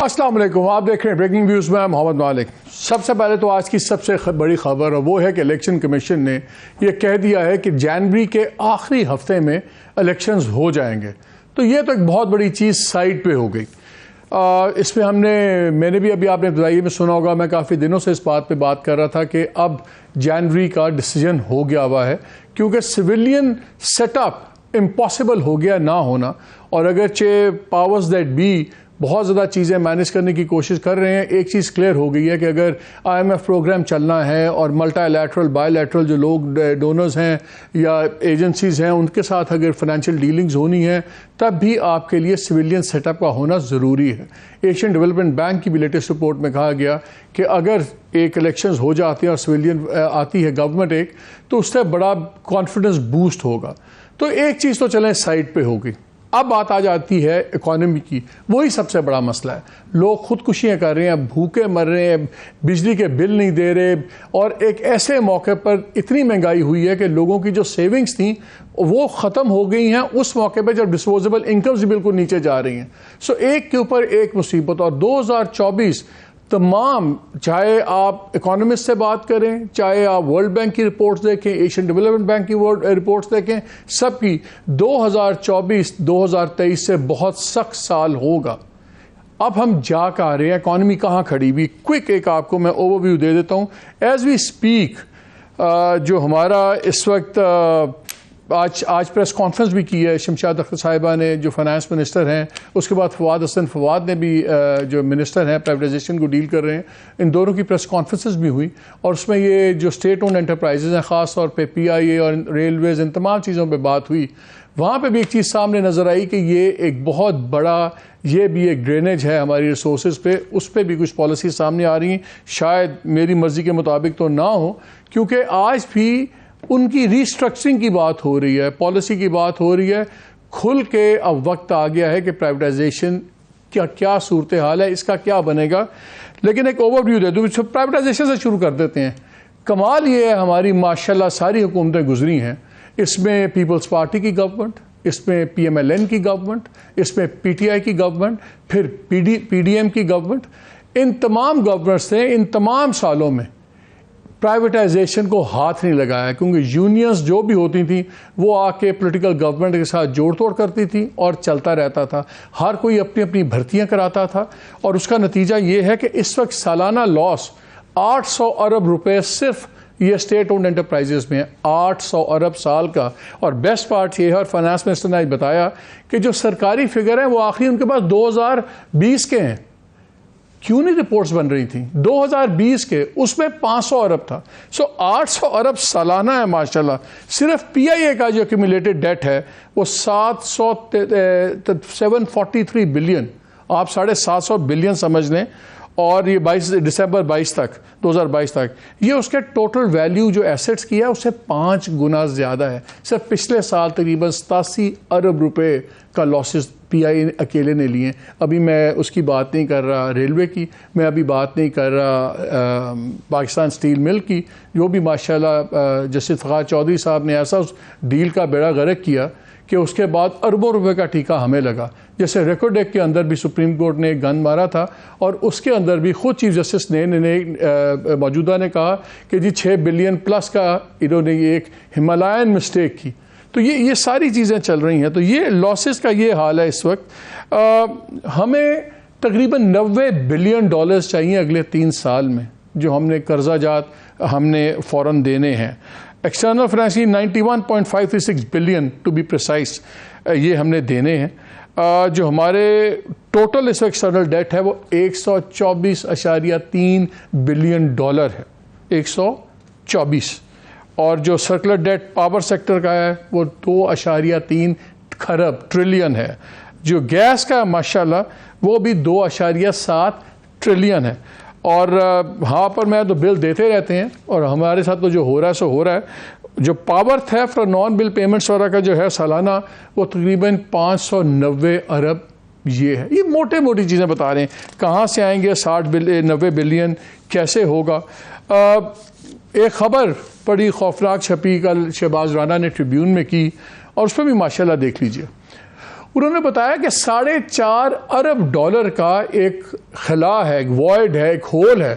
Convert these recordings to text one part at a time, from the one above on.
السلام علیکم، آپ دیکھ رہے ہیں بریکنگ نیوز میں محمد مالک۔ سب سے پہلے تو آج کی سب سے بڑی خبر وہ ہے کہ الیکشن کمیشن نے یہ کہہ دیا ہے کہ جنوری کے آخری ہفتے میں الیکشنز ہو جائیں گے۔ تو یہ تو ایک بہت بڑی چیز سائڈ پہ ہو گئی۔ اس میں میں نے بھی ابھی آپ نے ابتدائی میں سنا ہوگا، میں کافی دنوں سے اس بات پہ بات کر رہا تھا کہ اب جنوری کا ڈیسیجن ہو گیا ہوا ہے، کیونکہ سویلین سیٹ اپ امپاسبل ہو گیا نہ ہونا، اور اگرچہ پاورز دیٹ بی بہت زیادہ چیزیں مینیج کرنے کی کوشش کر رہے ہیں، ایک چیز کلیئر ہو گئی ہے کہ اگر IMF پروگرام چلنا ہے اور ملٹی لیٹرل بائی لیٹرل جو لوگ ڈونرز ہیں یا ایجنسیز ہیں ان کے ساتھ اگر فائنینشیل ڈیلنگز ہونی ہیں، تب بھی آپ کے لیے سویلین سیٹ اپ کا ہونا ضروری ہے۔ ایشین ڈیولپمنٹ بینک کی بھی لیٹسٹ رپورٹ میں کہا گیا کہ اگر ایک الیکشنز ہو جاتے ہیں اور سویلین آتی ہے گورنمنٹ ایک، تو اس سے بڑا کانفیڈنس بوسٹ ہوگا۔ تو ایک چیز تو چلیں سائڈ پہ ہوگی۔ اب بات آ جاتی ہے اکانومی کی، وہی سب سے بڑا مسئلہ ہے۔ لوگ خودکشیاں کر رہے ہیں، بھوکے مر رہے ہیں، بجلی کے بل نہیں دے رہے، اور ایک ایسے موقع پر اتنی مہنگائی ہوئی ہے کہ لوگوں کی جو سیونگز تھیں وہ ختم ہو گئی ہیں اس موقع پہ جب ڈسپوزیبل انکمز بالکل نیچے جا رہی ہیں۔ ایک کے اوپر ایک مصیبت، اور 2024 تمام، چاہے آپ اکانومسٹ سے بات کریں، چاہے آپ ورلڈ بینک کی رپورٹس دیکھیں، ایشین ڈیولپمنٹ بینک کی رپورٹس دیکھیں، سب کی 2024-2023 سے بہت سخت سال ہوگا۔ اب ہم جا کے آ رہے ہیں، اکانومی کہاں کھڑی ہوئی، کوئک ایک آپ کو میں اوور ویو دے دیتا ہوں۔ ایز وی اسپیک جو ہمارا اس وقت آج پریس کانفرنس بھی کی ہے شمشاد اختر صاحبہ نے، جو فائنانس منسٹر ہیں، اس کے بعد فواد حسن فواد نے بھی جو منسٹر ہیں پرائیویٹائزیشن کو ڈیل کر رہے ہیں، ان دونوں کی پریس کانفرنسز بھی ہوئی، اور اس میں یہ جو اسٹیٹ اونڈ انٹرپرائزز ہیں، خاص طور پہ PIA اور ریلویز، ان تمام چیزوں پہ بات ہوئی۔ وہاں پہ بھی ایک چیز سامنے نظر آئی کہ یہ ایک بہت بڑا، یہ بھی ایک ڈرینیج ہے ہماری ریسورسز پہ، اس پہ بھی کچھ پالیسی سامنے آ رہی ہیں، شاید میری مرضی کے مطابق تو نہ ہو، کیونکہ آج بھی ان کی ریسٹرکچرنگ کی بات ہو رہی ہے، پالیسی کی بات ہو رہی ہے۔ کھل کے اب وقت آ گیا ہے کہ پرائیویٹائزیشن کیا صورتحال ہے، اس کا کیا بنے گا۔ لیکن ایک اوور ویو دے دوں، پرائیویٹائزیشن سے شروع کر دیتے ہیں۔ کمال یہ ہے، ہماری ماشاءاللہ ساری حکومتیں گزری ہیں، اس میں پیپلز پارٹی کی گورنمنٹ، اس میں PMLN کی گورنمنٹ، اس میں PTI کی گورنمنٹ، پھر PDM کی گورنمنٹ، ان تمام گورنمنٹس نے ان تمام سالوں میں پرائیویٹائزیشن کو ہاتھ نہیں لگایا، کیونکہ یونینز جو بھی ہوتی تھیں وہ آ کے پولیٹیکل گورنمنٹ کے ساتھ جوڑ توڑ کرتی تھی اور چلتا رہتا تھا، ہر کوئی اپنی اپنی بھرتیاں کراتا تھا، اور اس کا نتیجہ یہ ہے کہ اس وقت سالانہ لاس 800 ارب روپے صرف یہ اسٹیٹ اونڈ انٹرپرائزز میں 800 ارب سال کا۔ اور بیسٹ پارٹ یہ ہے، اور فائنانس منسٹر نے بتایا کہ جو سرکاری فگر ہیں وہ آخری ان کے پاس 2020 کے ہیں۔ کیوں نہیں رپورٹس بن رہی تھیں 2020 کے، اس میں 500 ارب تھا۔ 800 ارب سالانہ ہے ماشاءاللہ۔ صرف PIA کا جو ایکومولیٹڈ ڈیٹ ہے وہ 743 بلین، آپ 750 بلین سمجھ لیں، اور یہ دسمبر 2022 تک یہ اس کے ٹوٹل ویلیو جو ایسٹس کی ہے اس سے 5 گنا زیادہ ہے۔ صرف پچھلے سال تقریباً 87 ارب روپے کا لاسز PIA اکیلے نے لیے۔ ابھی میں اس کی بات نہیں کر رہا ریلوے کی، میں ابھی بات نہیں کر رہا پاکستان اسٹیل مل کی، جو بھی ماشاءاللہ جسٹس فخار چودھری صاحب نے ایسا اس ڈیل کا بیڑا غرق کیا کہ اس کے بعد اربوں روپے کا ٹیکہ ہمیں لگا۔ جیسے ریکارڈ ایکٹ کے اندر بھی سپریم کورٹ نے ایک گن مارا تھا، اور اس کے اندر بھی خود چیف جسٹس نے موجودہ نے کہا کہ جی 6 بلین پلس کا انہوں نے ایک ہمالائن مسٹیک کی۔ تو یہ ساری چیزیں چل رہی ہیں، تو یہ لاسز کا یہ حال ہے اس وقت۔ ہمیں تقریباً $90 بلین چاہیے اگلے 3 سال میں، جو ہم نے قرضہ جات ہم نے فوراً دینے ہیں۔ External finance 91.536 billion to be precise, یہ ہم نے دینے ہیں۔ جو ہمارے ٹوٹل اس وقت ایکسٹرنل ڈیٹ ہے وہ $124.3 بلین ہے، 124، اور جو سرکولر ڈیٹ پاور سیکٹر کا ہے وہ 2.3 خرب ٹریلین ہے۔ جو گیس کا ماشاءاللہ وہ بھی 2.7 ٹریلین ہے۔ اور ہاں پر میں تو بل دیتے رہتے ہیں، اور ہمارے ساتھ تو جو ہو رہا ہے سو ہو رہا ہے۔ جو پاور تھیفٹ اور نان بل پیمنٹس وغیرہ کا جو ہے سالانہ وہ تقریباً 590 ارب یہ ہے۔ یہ موٹی چیزیں بتا رہے ہیں، کہاں سے آئیں گے 90 بلین، کیسے ہوگا۔ ایک خبر بڑی خوفناک چھپی کل شہباز رانا نے ٹریبیون میں کی، اور اس پہ بھی ماشاءاللہ دیکھ لیجئے۔ انہوں نے بتایا کہ $4.5 ارب کا ایک خلا ہے، ایک وائڈ ہے، ایک ہول ہے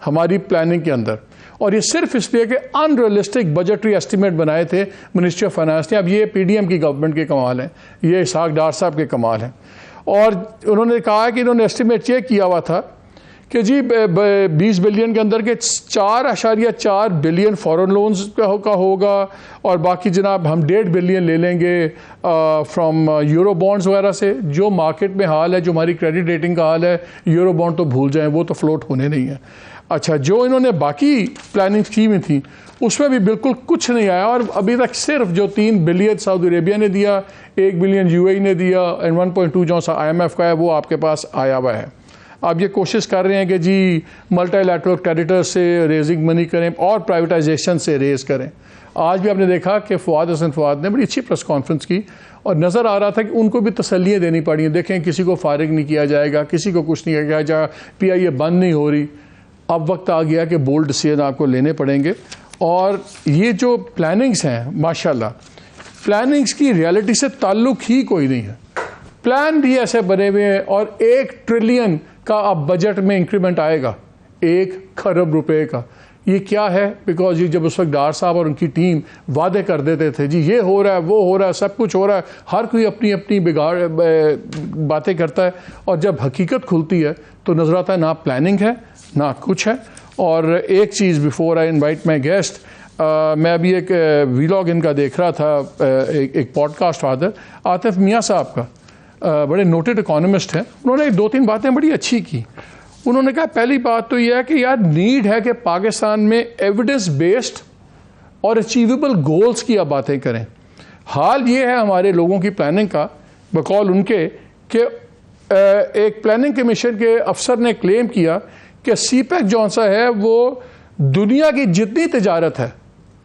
ہماری پلاننگ کے اندر، اور یہ صرف اس لیے کہ ان ریئلسٹک بجٹری ایسٹیمیٹ بنائے تھے منسٹری آف فائنانس نے. اب یہ پی ڈی ایم کی گورنمنٹ کے کمال ہیں، یہ اسحاق ڈار صاحب کے کمال ہیں. اور انہوں نے کہا کہ انہوں نے ایسٹیمیٹ یہ کیا ہوا تھا کہ جی 20 بلین کے اندر کے 4.4 بلین فورن لونز کا ہوگا، اور باقی جناب ہم 1.5 بلین لے لیں گے فرام یورو بانڈز وغیرہ سے. جو مارکیٹ میں حال ہے، جو ہماری کریڈٹ ریٹنگ کا حال ہے، یورو بانڈ تو بھول جائیں، وہ تو فلوٹ ہونے نہیں ہے. اچھا، جو انہوں نے باقی پلاننگ کی ہوئی تھی اس میں بھی بالکل کچھ نہیں آیا، اور ابھی تک صرف جو 3 بلین سعودی عربیہ نے دیا، 1 بلین یو اے ای نے دیا، اور 1.2 جو آئی ایم ایف کا ہے وہ آپ کے پاس آیا ہوا ہے. آپ یہ کوشش کر رہے ہیں کہ جی ملٹی لیٹرل کریڈیٹر سے ریزنگ منی کریں اور پرائیویٹائزیشن سے ریز کریں. آج بھی آپ نے دیکھا کہ فواد حسن فواد نے بڑی اچھی پریس کانفرنس کی، اور نظر آ رہا تھا کہ ان کو بھی تسلیاں دینی پڑی ہیں. دیکھیں کسی کو فارغ نہیں کیا جائے گا، کسی کو کچھ نہیں کیا جائے گا، پی آئی اے بند نہیں ہو رہی. اب وقت آ گیا کہ بولڈ ڈیسیژن آپ کو لینے پڑیں گے. اور یہ جو پلاننگز ہیں ماشاءاللہ، پلاننگز کی ریالٹی سے تعلق ہی کوئی نہیں ہے. پلان بھی ایسے بنے ہوئے ہیں، اور 1 ٹریلین کا اب بجٹ میں انکریمنٹ آئے گا، 1 خرب روپے کا. یہ کیا ہے؟ بیکاز یہ جب اس وقت ڈار صاحب اور ان کی ٹیم وعدے کر دیتے تھے جی یہ ہو رہا ہے، وہ ہو رہا ہے، سب کچھ ہو رہا ہے، ہر کوئی اپنی اپنی باتیں کرتا ہے، اور جب حقیقت کھلتی ہے تو نظر آتا ہے نہ پلاننگ ہے نہ کچھ ہے. اور ایک چیز before I invite my guest, میں ابھی ایک ویلاگ ان کا دیکھ رہا تھا، ایک پوڈ کاسٹ فادر عاطف میاں صاحب کا، بڑے نوٹڈ اکانومسٹ ہیں. انہوں نے 2-3 باتیں بڑی اچھی کی. انہوں نے کہا پہلی بات تو یہ ہے کہ یار نیڈ ہے کہ پاکستان میں ایویڈنس بیسڈ اور اچیویبل گولز کی آپ باتیں کریں. حال یہ ہے ہمارے لوگوں کی پلاننگ کا، بقول ان کے، کہ ایک پلاننگ کمیشن کے افسر نے کلیم کیا کہ سی پیک جون سا ہے وہ دنیا کی جتنی تجارت ہے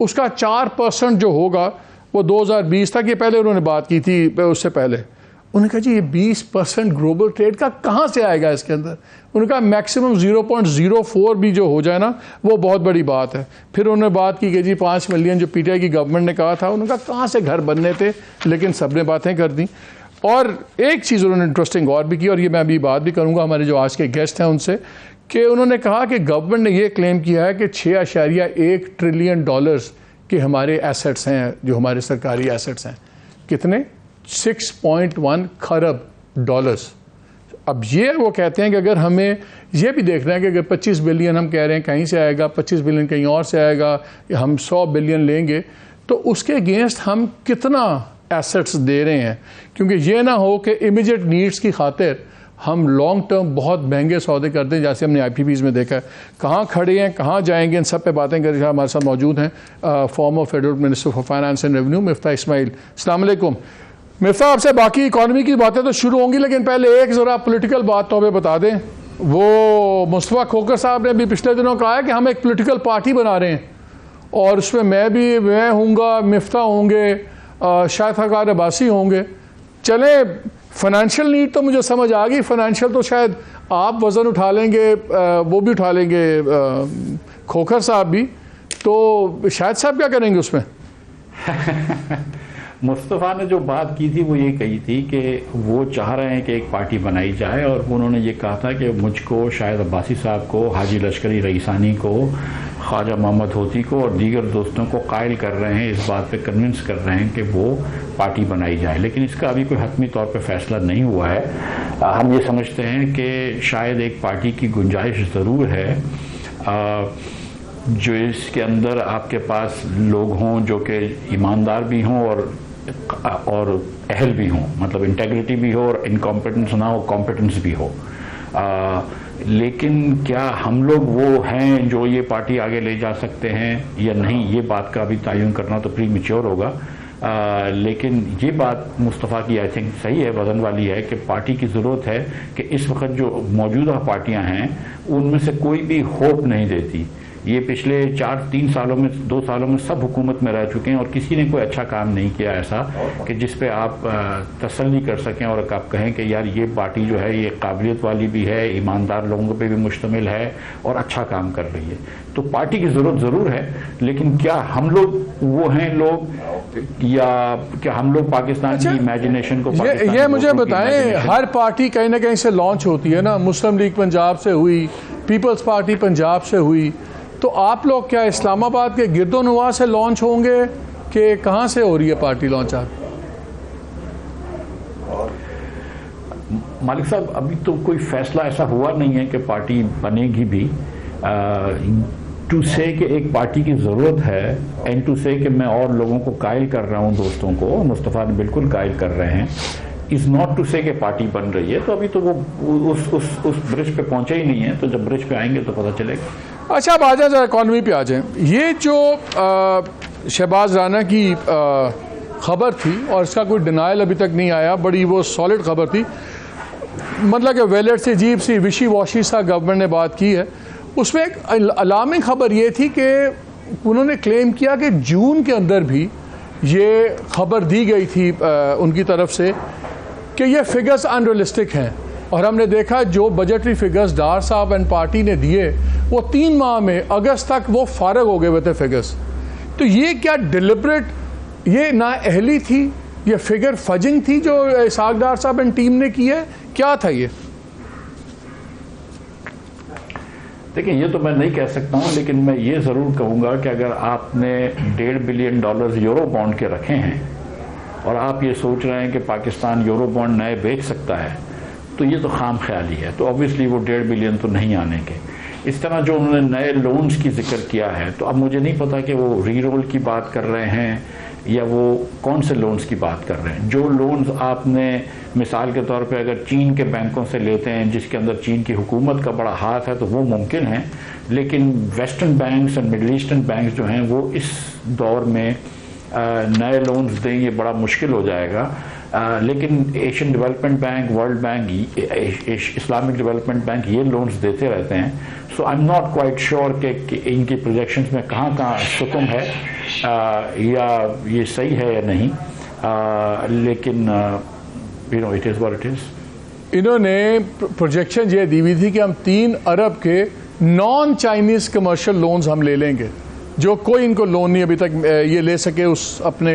اس کا 4% جو ہوگا وہ 2020 تک، یہ پہلے انہوں نے بات کی تھی اس سے پہلے. انہوں نے کہا جی یہ 20% گلوبل ٹریڈ کا کہاں سے آئے گا اس کے اندر؟ انہوں نے کہا میکسیمم 0.04 بھی جو ہو جائے نا وہ بہت بڑی بات ہے. پھر انہوں نے بات کی کہ جی 5 ملین جو پی ٹی آئی کی گورنمنٹ نے کہا تھا، انہوں نے کہا کہاں سے گھر بننے تھے، لیکن سب نے باتیں کر دیں. اور ایک چیز انہوں نے انٹرسٹنگ اور بھی کی، اور یہ میں ابھی بات بھی کروں گا ہمارے جو آج کے گیسٹ ہیں ان سے، کہ انہوں نے کہا کہ گورنمنٹ نے یہ کلیم کیا ہے کہ $6.1 ٹریلین کے ہمارے ایسٹس ہیں، جو ہمارے سرکاری ایسٹس ہیں. کتنے؟ 6.1 خرب ڈالرز. اب یہ وہ کہتے ہیں کہ اگر ہمیں یہ بھی دیکھنا ہے کہ اگر 25 بلین ہم کہہ رہے ہیں کہیں سے آئے گا، 25 بلین کہیں اور سے آئے گا، ہم 100 بلین لیں گے، تو اس کے اگینسٹ ہم کتنا ایسٹس دے رہے ہیں. کیونکہ یہ نہ ہو کہ امیجیٹ نیڈس کی خاطر ہم لانگ ٹرم بہت مہنگے سودے کرتے ہیں، جیسے ہم نے آئی پی پیز میں دیکھا ہے. کہاں کھڑے ہیں، کہاں جائیں گے، ان سب پہ باتیں کر کے ہمارے ساتھ موجود ہیں former federal minister for finance and revenue Miftah Ismail. السلام علیکم. مفتاح، آپ سے باقی اکانومی کی باتیں تو شروع ہوں گی، لیکن پہلے ایک ذرا پولیٹیکل بات تو ہمیں بتا دیں. وہ مصطفیٰ کھوکھر صاحب نے بھی پچھلے دنوں کہا ہے کہ ہم ایک پولیٹیکل پارٹی بنا رہے ہیں، اور اس میں میں ہوں گا، مفتاح ہوں گے، شاید فقار عباسی ہوں گے. چلیں، فائنینشیل نیڈ تو مجھے سمجھ آ گئی، فائنینشیل تو شاید آپ وزن اٹھا لیں گے، وہ بھی اٹھا لیں گے کھوکھر صاحب بھی، تو شاہد صاحب کیا کریں گے اس میں؟ مصطفیٰ نے جو بات کی تھی وہ یہ کہی تھی کہ وہ چاہ رہے ہیں کہ ایک پارٹی بنائی جائے، اور انہوں نے یہ کہا تھا کہ مجھ کو، شاہد عباسی صاحب کو، حاجی لشکری رئیسانی کو، خواجہ محمد ہوتی کو اور دیگر دوستوں کو قائل کر رہے ہیں، اس بات پہ کنونس کر رہے ہیں کہ وہ پارٹی بنائی جائے. لیکن اس کا ابھی کوئی حتمی طور پہ فیصلہ نہیں ہوا ہے. ہم یہ سمجھتے ہیں کہ شاید ایک پارٹی کی گنجائش ضرور ہے، جو اس کے اندر آپ کے پاس لوگ ہوں جو کہ ایماندار بھی ہوں اور اہل بھی ہوں، مطلب انٹیگریٹی بھی ہو اور انکمپیٹنس نہ ہو، کمپیٹنس بھی ہو. لیکن کیا ہم لوگ وہ ہیں جو یہ پارٹی آگے لے جا سکتے ہیں یا نہیں، یہ بات کا بھی تعین کرنا تو پری میچور ہوگا. لیکن یہ بات مصطفیٰ کی آئی تھنک صحیح ہے، وزن والی ہے، کہ پارٹی کی ضرورت ہے کہ اس وقت جو موجودہ پارٹیاں ہیں ان میں سے کوئی بھی ہوپ نہیں دیتی یہ پچھلے 2 سالوں میں سب حکومت میں رہ چکے ہیں اور کسی نے کوئی اچھا کام نہیں کیا ایسا کہ جس پہ آپ تسلی کر سکیں اور آپ کہیں کہ یار یہ پارٹی جو ہے یہ قابلیت والی بھی ہے, ایماندار لوگوں پہ بھی مشتمل ہے اور اچھا کام کر رہی ہے. تو پارٹی کی ضرورت ضرور ہے, لیکن کیا ہم لوگ وہ ہیں لوگ, یا کیا ہم لوگ پاکستان کی امیجنیشن کو یہ مجھے بتائیں, ہر پارٹی کہیں نہ کہیں سے لانچ ہوتی ہے نا, مسلم لیگ پنجاب سے ہوئی, پیپلز پارٹی پنجاب سے ہوئی, تو آپ لوگ کیا اسلام آباد کے گرد و نواح سے لانچ ہوں گے کہ کہاں سے ہو رہی ہے پارٹی لانچ؟ آپ مالک صاحب ابھی تو کوئی فیصلہ ایسا ہوا نہیں ہے کہ پارٹی بنے گی بھی. ٹو سے کہ ایک پارٹی کی ضرورت ہے, اینڈ ٹو سے کہ میں اور لوگوں کو قائل کر رہا ہوں, دوستوں کو مصطفیٰ نے بالکل قائل کر رہے ہیں, از ناٹ ٹو سے کہ پارٹی بن رہی ہے. تو ابھی تو وہ اس برج پہ پہنچے ہی نہیں ہے, تو جب برج پہ آئیں گے تو پتہ چلے گا. اچھا اب آ جائیں ذرا اکانومی پہ آ جائیں. یہ جو شہباز رانا کی خبر تھی اور اس کا کوئی ڈینائل ابھی تک نہیں آیا, بڑی وہ سالڈ خبر تھی, مطلب کہ ویلٹ سے عجیب سی وشی واشی سا گورنمنٹ نے بات کی ہے. اس میں ایک الارمنگ خبر یہ تھی کہ انہوں نے کلیم کیا کہ جون کے اندر بھی یہ خبر دی گئی تھی ان کی طرف سے کہ یہ فگرز انریلسٹک ہیں, اور ہم نے دیکھا جو بجٹری فگرز ڈار صاحب اینڈ پارٹی نے دیے وہ 3 ماہ میں اگست تک وہ فارغ ہو گئے ہوئے تھے فگرز. تو یہ کیا ڈیلیبریٹ, یہ نااہلی تھی, یہ فگر فجنگ تھی جو اسحاق ڈار صاحب اینڈ ٹیم نے کی ہے, کیا تھا یہ؟ دیکھیں یہ تو میں نہیں کہہ سکتا ہوں, لیکن میں یہ ضرور کہوں گا کہ اگر آپ نے $1.5 بلین یورو بانڈ کے رکھے ہیں اور آپ یہ سوچ رہے ہیں کہ پاکستان یورو بانڈ نئے بیچ سکتا ہے, تو یہ تو خام خیالی ہے. تو obviously وہ 1.5 بلین تو نہیں آنے کے. اس طرح جو انہوں نے نئے لونز کی ذکر کیا ہے, تو اب مجھے نہیں پتا کہ وہ ری رول کی بات کر رہے ہیں یا وہ کون سے لونز کی بات کر رہے ہیں. جو لونز آپ نے مثال کے طور پہ اگر چین کے بینکوں سے لیتے ہیں جس کے اندر چین کی حکومت کا بڑا ہاتھ ہے تو وہ ممکن ہے, لیکن ویسٹرن بینکس اور مڈل ایسٹرن بینکس جو ہیں وہ اس دور میں نئے لونز دیں, یہ بڑا مشکل ہو جائے گا. لیکن Asian development bank, world bank, Islamic development bank یہ لونز دیتے رہتے ہیں. So I am not quite sure کہ ان کی پروجیکشنز میں کہاں کہاں سکم ہے یا یہ صحیح ہے یا نہیں, لیکن it is what it is. انہوں نے پروجیکشن یہ دی ہوئی تھی کہ ہم 3 ارب کے نان چائنیز کمرشل لونز ہم لے لیں گے, جو کوئی ان کو لون نہیں ابھی تک یہ لے سکے اس اپنے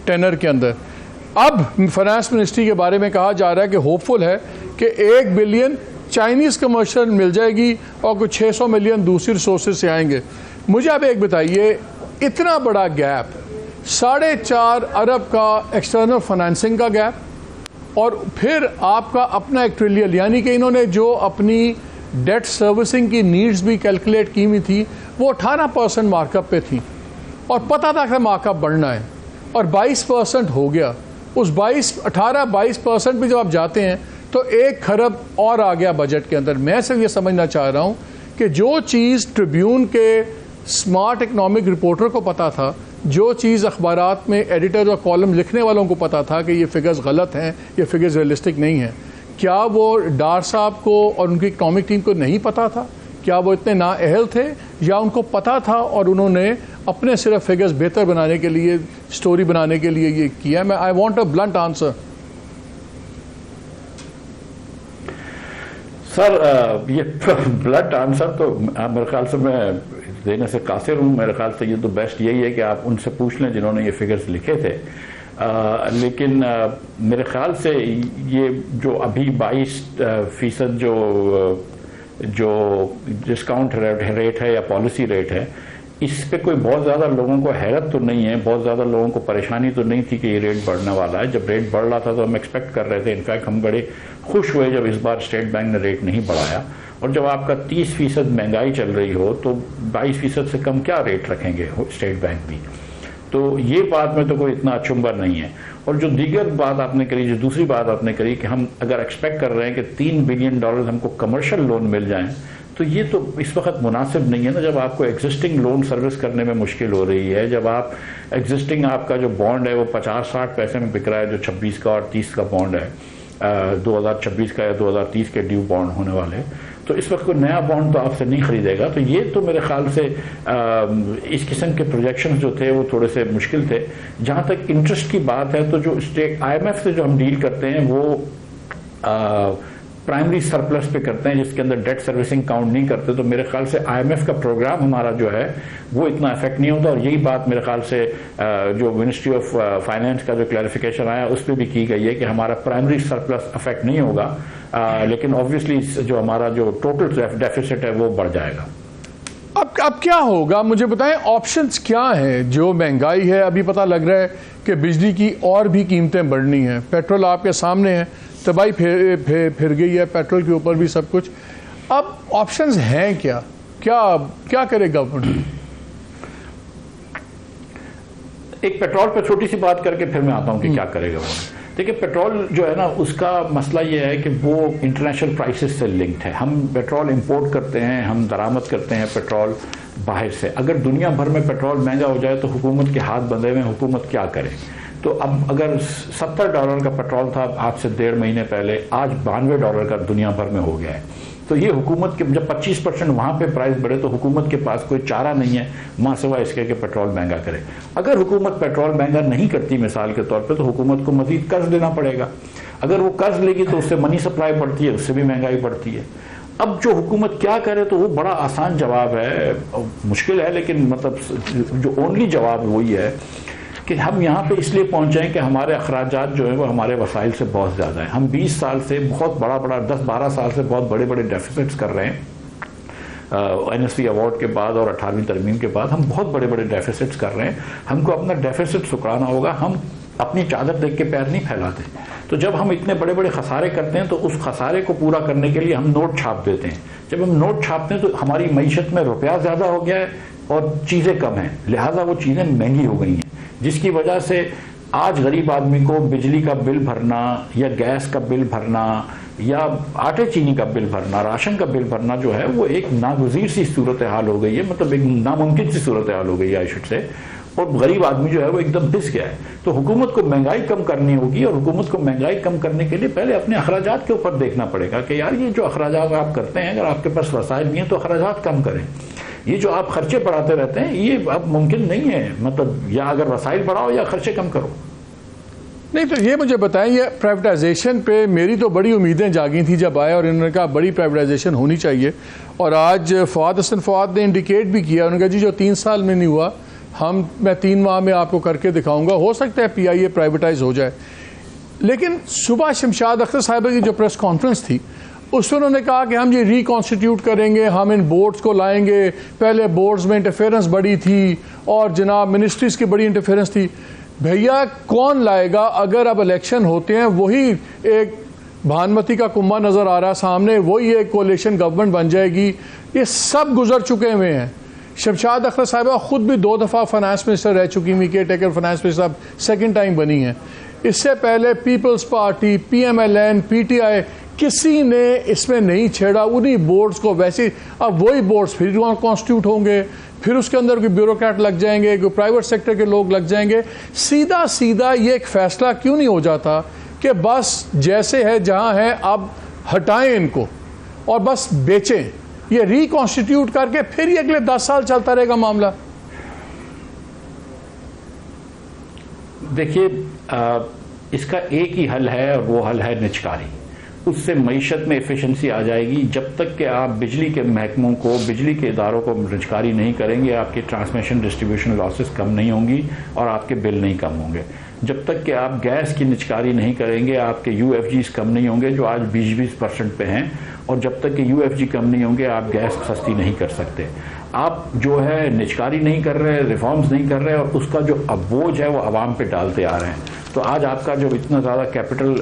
ٹینر کے اندر. اب فائنانس منسٹری کے بارے میں کہا جا رہا ہے کہ ہوپ فل ہے کہ 1 بلین چائنیز کمرشل مل جائے گی اور کچھ 600 ملین دوسری ریسورسز سے آئیں گے. مجھے اب ایک بتائیے, اتنا بڑا گیپ, 4.5 ارب کا ایکسٹرنل فائنانسنگ کا گیپ, اور پھر آپ کا اپنا 1 ٹریلین, یعنی کہ انہوں نے جو اپنی ڈیٹ سروسنگ کی نیڈز بھی کیلکولیٹ کی ہوئی تھی وہ 18% مارک اپ پہ تھی, اور پتہ تھا کہ مارک اپ بڑھنا ہے, اور 22% ہو گیا. اس 18-22% بھی جب آپ جاتے ہیں تو 1 کھرب اور آ گیا بجٹ کے اندر. میں صرف یہ سمجھنا چاہ رہا ہوں کہ جو چیز ٹریبیون کے اسمارٹ اکنامک رپورٹر کو پتا تھا, جو چیز اخبارات میں ایڈیٹر اور کالم لکھنے والوں کو پتا تھا کہ یہ فگرز غلط ہیں, یہ فگرز ریئلسٹک نہیں ہیں, کیا وہ ڈار صاحب کو اور ان کی اکنامک ٹیم کو نہیں پتا تھا؟ کیا وہ اتنے نااہل تھے, یا ان کو پتا تھا اور انہوں نے اپنے صرف فگرز بہتر بنانے کے لیے, سٹوری بنانے کے لیے یہ کیا؟ میں I want a blunt answer. Sir یہ بلنٹ آنسر تو میرے خیال سے میں دینے سے قاصر ہوں. میرے خیال سے یہ تو بیسٹ یہی ہے کہ آپ ان سے پوچھ لیں جنہوں نے یہ فگرز لکھے تھے. لیکن میرے خیال سے یہ جو ابھی 22% جو ڈسکاؤنٹ ریٹ ہے یا پالیسی ریٹ ہے, اس پہ کوئی بہت زیادہ لوگوں کو حیرت تو نہیں ہے, بہت زیادہ لوگوں کو پریشانی تو نہیں تھی کہ یہ ریٹ بڑھنے والا ہے. جب ریٹ بڑھ رہا تھا تو ہم ایکسپیکٹ کر رہے تھے, انفیکٹ ہم بڑے خوش ہوئے جب اس بار اسٹیٹ بینک نے ریٹ نہیں بڑھایا. اور جب آپ کا 30% مہنگائی چل رہی ہو تو 22% سے کم کیا ریٹ رکھیں گے اسٹیٹ بینک بھی. تو یہ بات میں تو کوئی اتنا اچھمبر نہیں ہے. اور جو دیگر بات آپ نے کری, جو دوسری بات آپ نے کری کہ ہم اگر ایکسپیکٹ کر رہے ہیں کہ $3 بلین ہم کو کمرشل لون مل جائیں, تو یہ تو اس وقت مناسب نہیں ہے نا, جب آپ کو ایگزسٹنگ لون سروس کرنے میں مشکل ہو رہی ہے, جب آپ ایگزسٹنگ آپ کا جو بانڈ ہے وہ 50-60 پیسے میں بک رہا ہے, جو 26 کا اور 30 کا بانڈ ہے, 2026 کا یا 2030 کے ڈیو بانڈ ہونے والے، تو اس وقت کوئی نیا بانڈ تو آپ سے نہیں خریدے گا. تو یہ تو میرے خیال سے اس قسم کے پروجیکشنز جو تھے وہ تھوڑے سے مشکل تھے. جہاں تک انٹرسٹ کی بات ہے تو جو IMF سے جو ہم ڈیل کرتے ہیں وہ پرائمری سرپلس پہ کرتے ہیں، جس کے اندر ڈیٹ سروسنگ کاؤنٹ نہیں کرتے. تو میرے خیال سے IMF کا پروگرام ہمارا جو ہے وہ اتنا افیکٹ نہیں ہوتا. اور یہی بات میرے خیال سے جو منسٹری آف فائنانس کا جو کلیریفیکیشن آیا اس پہ بھی کی گئی ہے کہ ہمارا پرائمری سرپلس افیکٹ نہیں ہوگا، لیکن آبویسلی جو ہمارا جو ٹوٹل ڈیفیسٹ ہے وہ بڑھ جائے گا. اب کیا ہوگا مجھے بتائیں، آپشنز کیا ہیں؟ جو مہنگائی ہے، ابھی پتہ لگ رہا ہے کہ بجلی کی اور بھی قیمتیں بڑھنی ہیں، پیٹرول آپ کے سامنے ہے، تباہی پھر گئی ہے پیٹرول کے اوپر بھی سب کچھ. اب آپشنز ہیں کیا کرے گورنمنٹ؟ ایک پیٹرول پہ چھوٹی سی بات کر کے پھر میں آتا ہوں کہ کیا کرے گا وہ. دیکھیں پیٹرول جو ہے نا اس کا مسئلہ یہ ہے کہ وہ انٹرنیشنل پرائسز سے لنکڈ ہے. ہم پیٹرول امپورٹ کرتے ہیں، ہم درآمد کرتے ہیں پیٹرول باہر سے. اگر دنیا بھر میں پیٹرول مہنگا ہو جائے تو حکومت کے ہاتھ بندھے ہوئے، حکومت کیا کرے؟ تو اب اگر $70 کا پیٹرول تھا آج سے 1.5 مہینے پہلے، آج $92 کا دنیا بھر میں ہو گیا ہے. تو یہ حکومت کے جب 25% وہاں پہ پرائز بڑھے تو حکومت کے پاس کوئی چارہ نہیں ہے ماں سوائے اس کے کہ پیٹرول مہنگا کرے. اگر حکومت پیٹرول مہنگا نہیں کرتی مثال کے طور پہ تو حکومت کو مزید قرض لینا پڑے گا. اگر وہ قرض لے گی تو اس سے منی سپلائی بڑھتی ہے، اس سے بھی مہنگائی بڑھتی ہے. اب جو حکومت کیا کرے تو وہ بڑا آسان جواب ہے، مشکل ہے لیکن مطلب جو اونلی جواب وہی ہے کہ ہم یہاں پہ اس لیے پہنچے ہیں کہ ہمارے اخراجات جو ہیں وہ ہمارے وسائل سے بہت زیادہ ہیں. ہم 20 سال سے بہت بڑا 10-12 سال سے بہت بڑے ڈیفیسٹس کر رہے ہیں. NSV ایوارڈ کے بعد اور 18ویں ترمیم کے بعد ہم بہت بڑے ڈیفیسٹس کر رہے ہیں. ہم کو اپنا ڈیفیسٹ سکڑانا ہوگا. ہم اپنی چادر دیکھ کے پیر نہیں پھیلاتے. تو جب ہم اتنے بڑے خسارے کرتے ہیں تو اس خسارے کو پورا کرنے کے لیے ہم نوٹ چھاپ دیتے ہیں. جب ہم نوٹ چھاپتے ہیں تو ہماری معیشت میں روپیہ زیادہ ہو گیا ہے اور چیزیں کم ہیں، لہٰذا وہ چیزیں مہنگی ہو گئی ہیں، جس کی وجہ سے آج غریب آدمی کو بجلی کا بل بھرنا یا گیس کا بل بھرنا یا آٹے چینی کا بل بھرنا، راشن کا بل بھرنا جو ہے وہ ایک ناگزیر سی صورتحال ہو گئی ہے، مطلب ایک ناممکن سی صورتحال ہو گئی ہے آئی شڈ سے. اور غریب آدمی جو ہے وہ ایک دم پس گیا ہے. تو حکومت کو مہنگائی کم کرنی ہوگی اور حکومت کو مہنگائی کم کرنے کے لیے پہلے اپنے اخراجات کے اوپر دیکھنا پڑے گا کہ یار یہ جو اخراجات آپ کرتے ہیں اگر آپ کے پاس وسائل نہیں ہیں تو اخراجات کم کریں. یہ جو آپ خرچے بڑھاتے رہتے ہیں یہ اب ممکن نہیں ہے، مطلب یا اگر وسائل بڑھاؤ یا خرچے کم کرو. نہیں تو یہ مجھے بتائیں، یہ پرائیویٹائزیشن پہ میری تو بڑی امیدیں جاگی تھیں جب آئے اور انہوں نے کہا بڑی پرائیویٹائزیشن ہونی چاہیے. اور آج حسن فؤاد نے انڈیکیٹ بھی کیا، انہوں نے کہا جی جو 3 سال میں نہیں ہوا میں 3 ماہ میں آپ کو کر کے دکھاؤں گا. ہو سکتا ہے PIA پرائیویٹائز ہو جائے. لیکن صبح شمشاد اختر صاحبہ کی جو پریس کانفرنس تھی اس میں انہوں نے کہا کہ ہم یہ ریکانسٹیٹیوٹ کریں گے، ہم ان بورڈز کو لائیں گے. پہلے بورڈز میں انٹرفیئرنس بڑی تھی اور جناب منسٹریز کی بڑی انٹرفیئرنس تھی. بھیا کون لائے گا؟ اگر اب الیکشن ہوتے ہیں وہی ایک بھانمتی کا کنبہ نظر آ رہا ہے سامنے، وہی ایک کولیشن گورنمنٹ بن جائے گی. یہ سب گزر چکے ہوئے ہیں. شمشاد اختر صاحبہ خود بھی 2 دفعہ فائنانس منسٹر رہ چکی ہوئی، کیئر ٹیکر فائنانس منسٹر اب 2nd ٹائم بنی ہیں. اس سے پہلے پیپلز پارٹی، PMLN، PTI کسی نے اس میں نہیں چھیڑا. انہی بورڈز کو ویسے اب وہی بورڈز پھر کانسٹیٹیوٹ ہوں گے، پھر اس کے اندر کوئی بیوروکریٹ لگ جائیں گے، کوئی پرائیویٹ سیکٹر کے لوگ لگ جائیں گے. سیدھا یہ ایک فیصلہ کیوں نہیں ہو جاتا کہ بس جیسے ہے جہاں ہے اب ہٹائیں ان کو اور بس بیچیں؟ یہ ریکانسٹیٹیوٹ کر کے پھر یہ اگلے 10 سال چلتا رہے گا معاملہ. دیکھیے اس کا ایک ہی حل ہے اور وہ حل ہے نجکاری. اس سے معیشت میں ایفیشنسی آ جائے گی. جب تک کہ آپ بجلی کے محکموں کو، بجلی کے اداروں کو نجکاری نہیں کریں گے آپ کی ٹرانسمیشن ڈسٹریبیوشن لاسز کم نہیں ہوں گی اور آپ کے بل نہیں کم ہوں گے. جب تک کہ آپ گیس کی نجکاری نہیں کریں گے آپ کے UFGs کم نہیں ہوں گے جو آج 20% پہ ہیں. اور جب تک کہ UFG کم نہیں ہوں گے آپ گیس سستی نہیں کر سکتے. آپ جو ہے نجکاری نہیں کر رہے، ریفارمز نہیں کر رہے اور اس کا جو بوجھ ہے وہ عوام پہ ڈالتے آ رہے ہیں. تو آج آپ کا جو اتنا زیادہ کیپٹل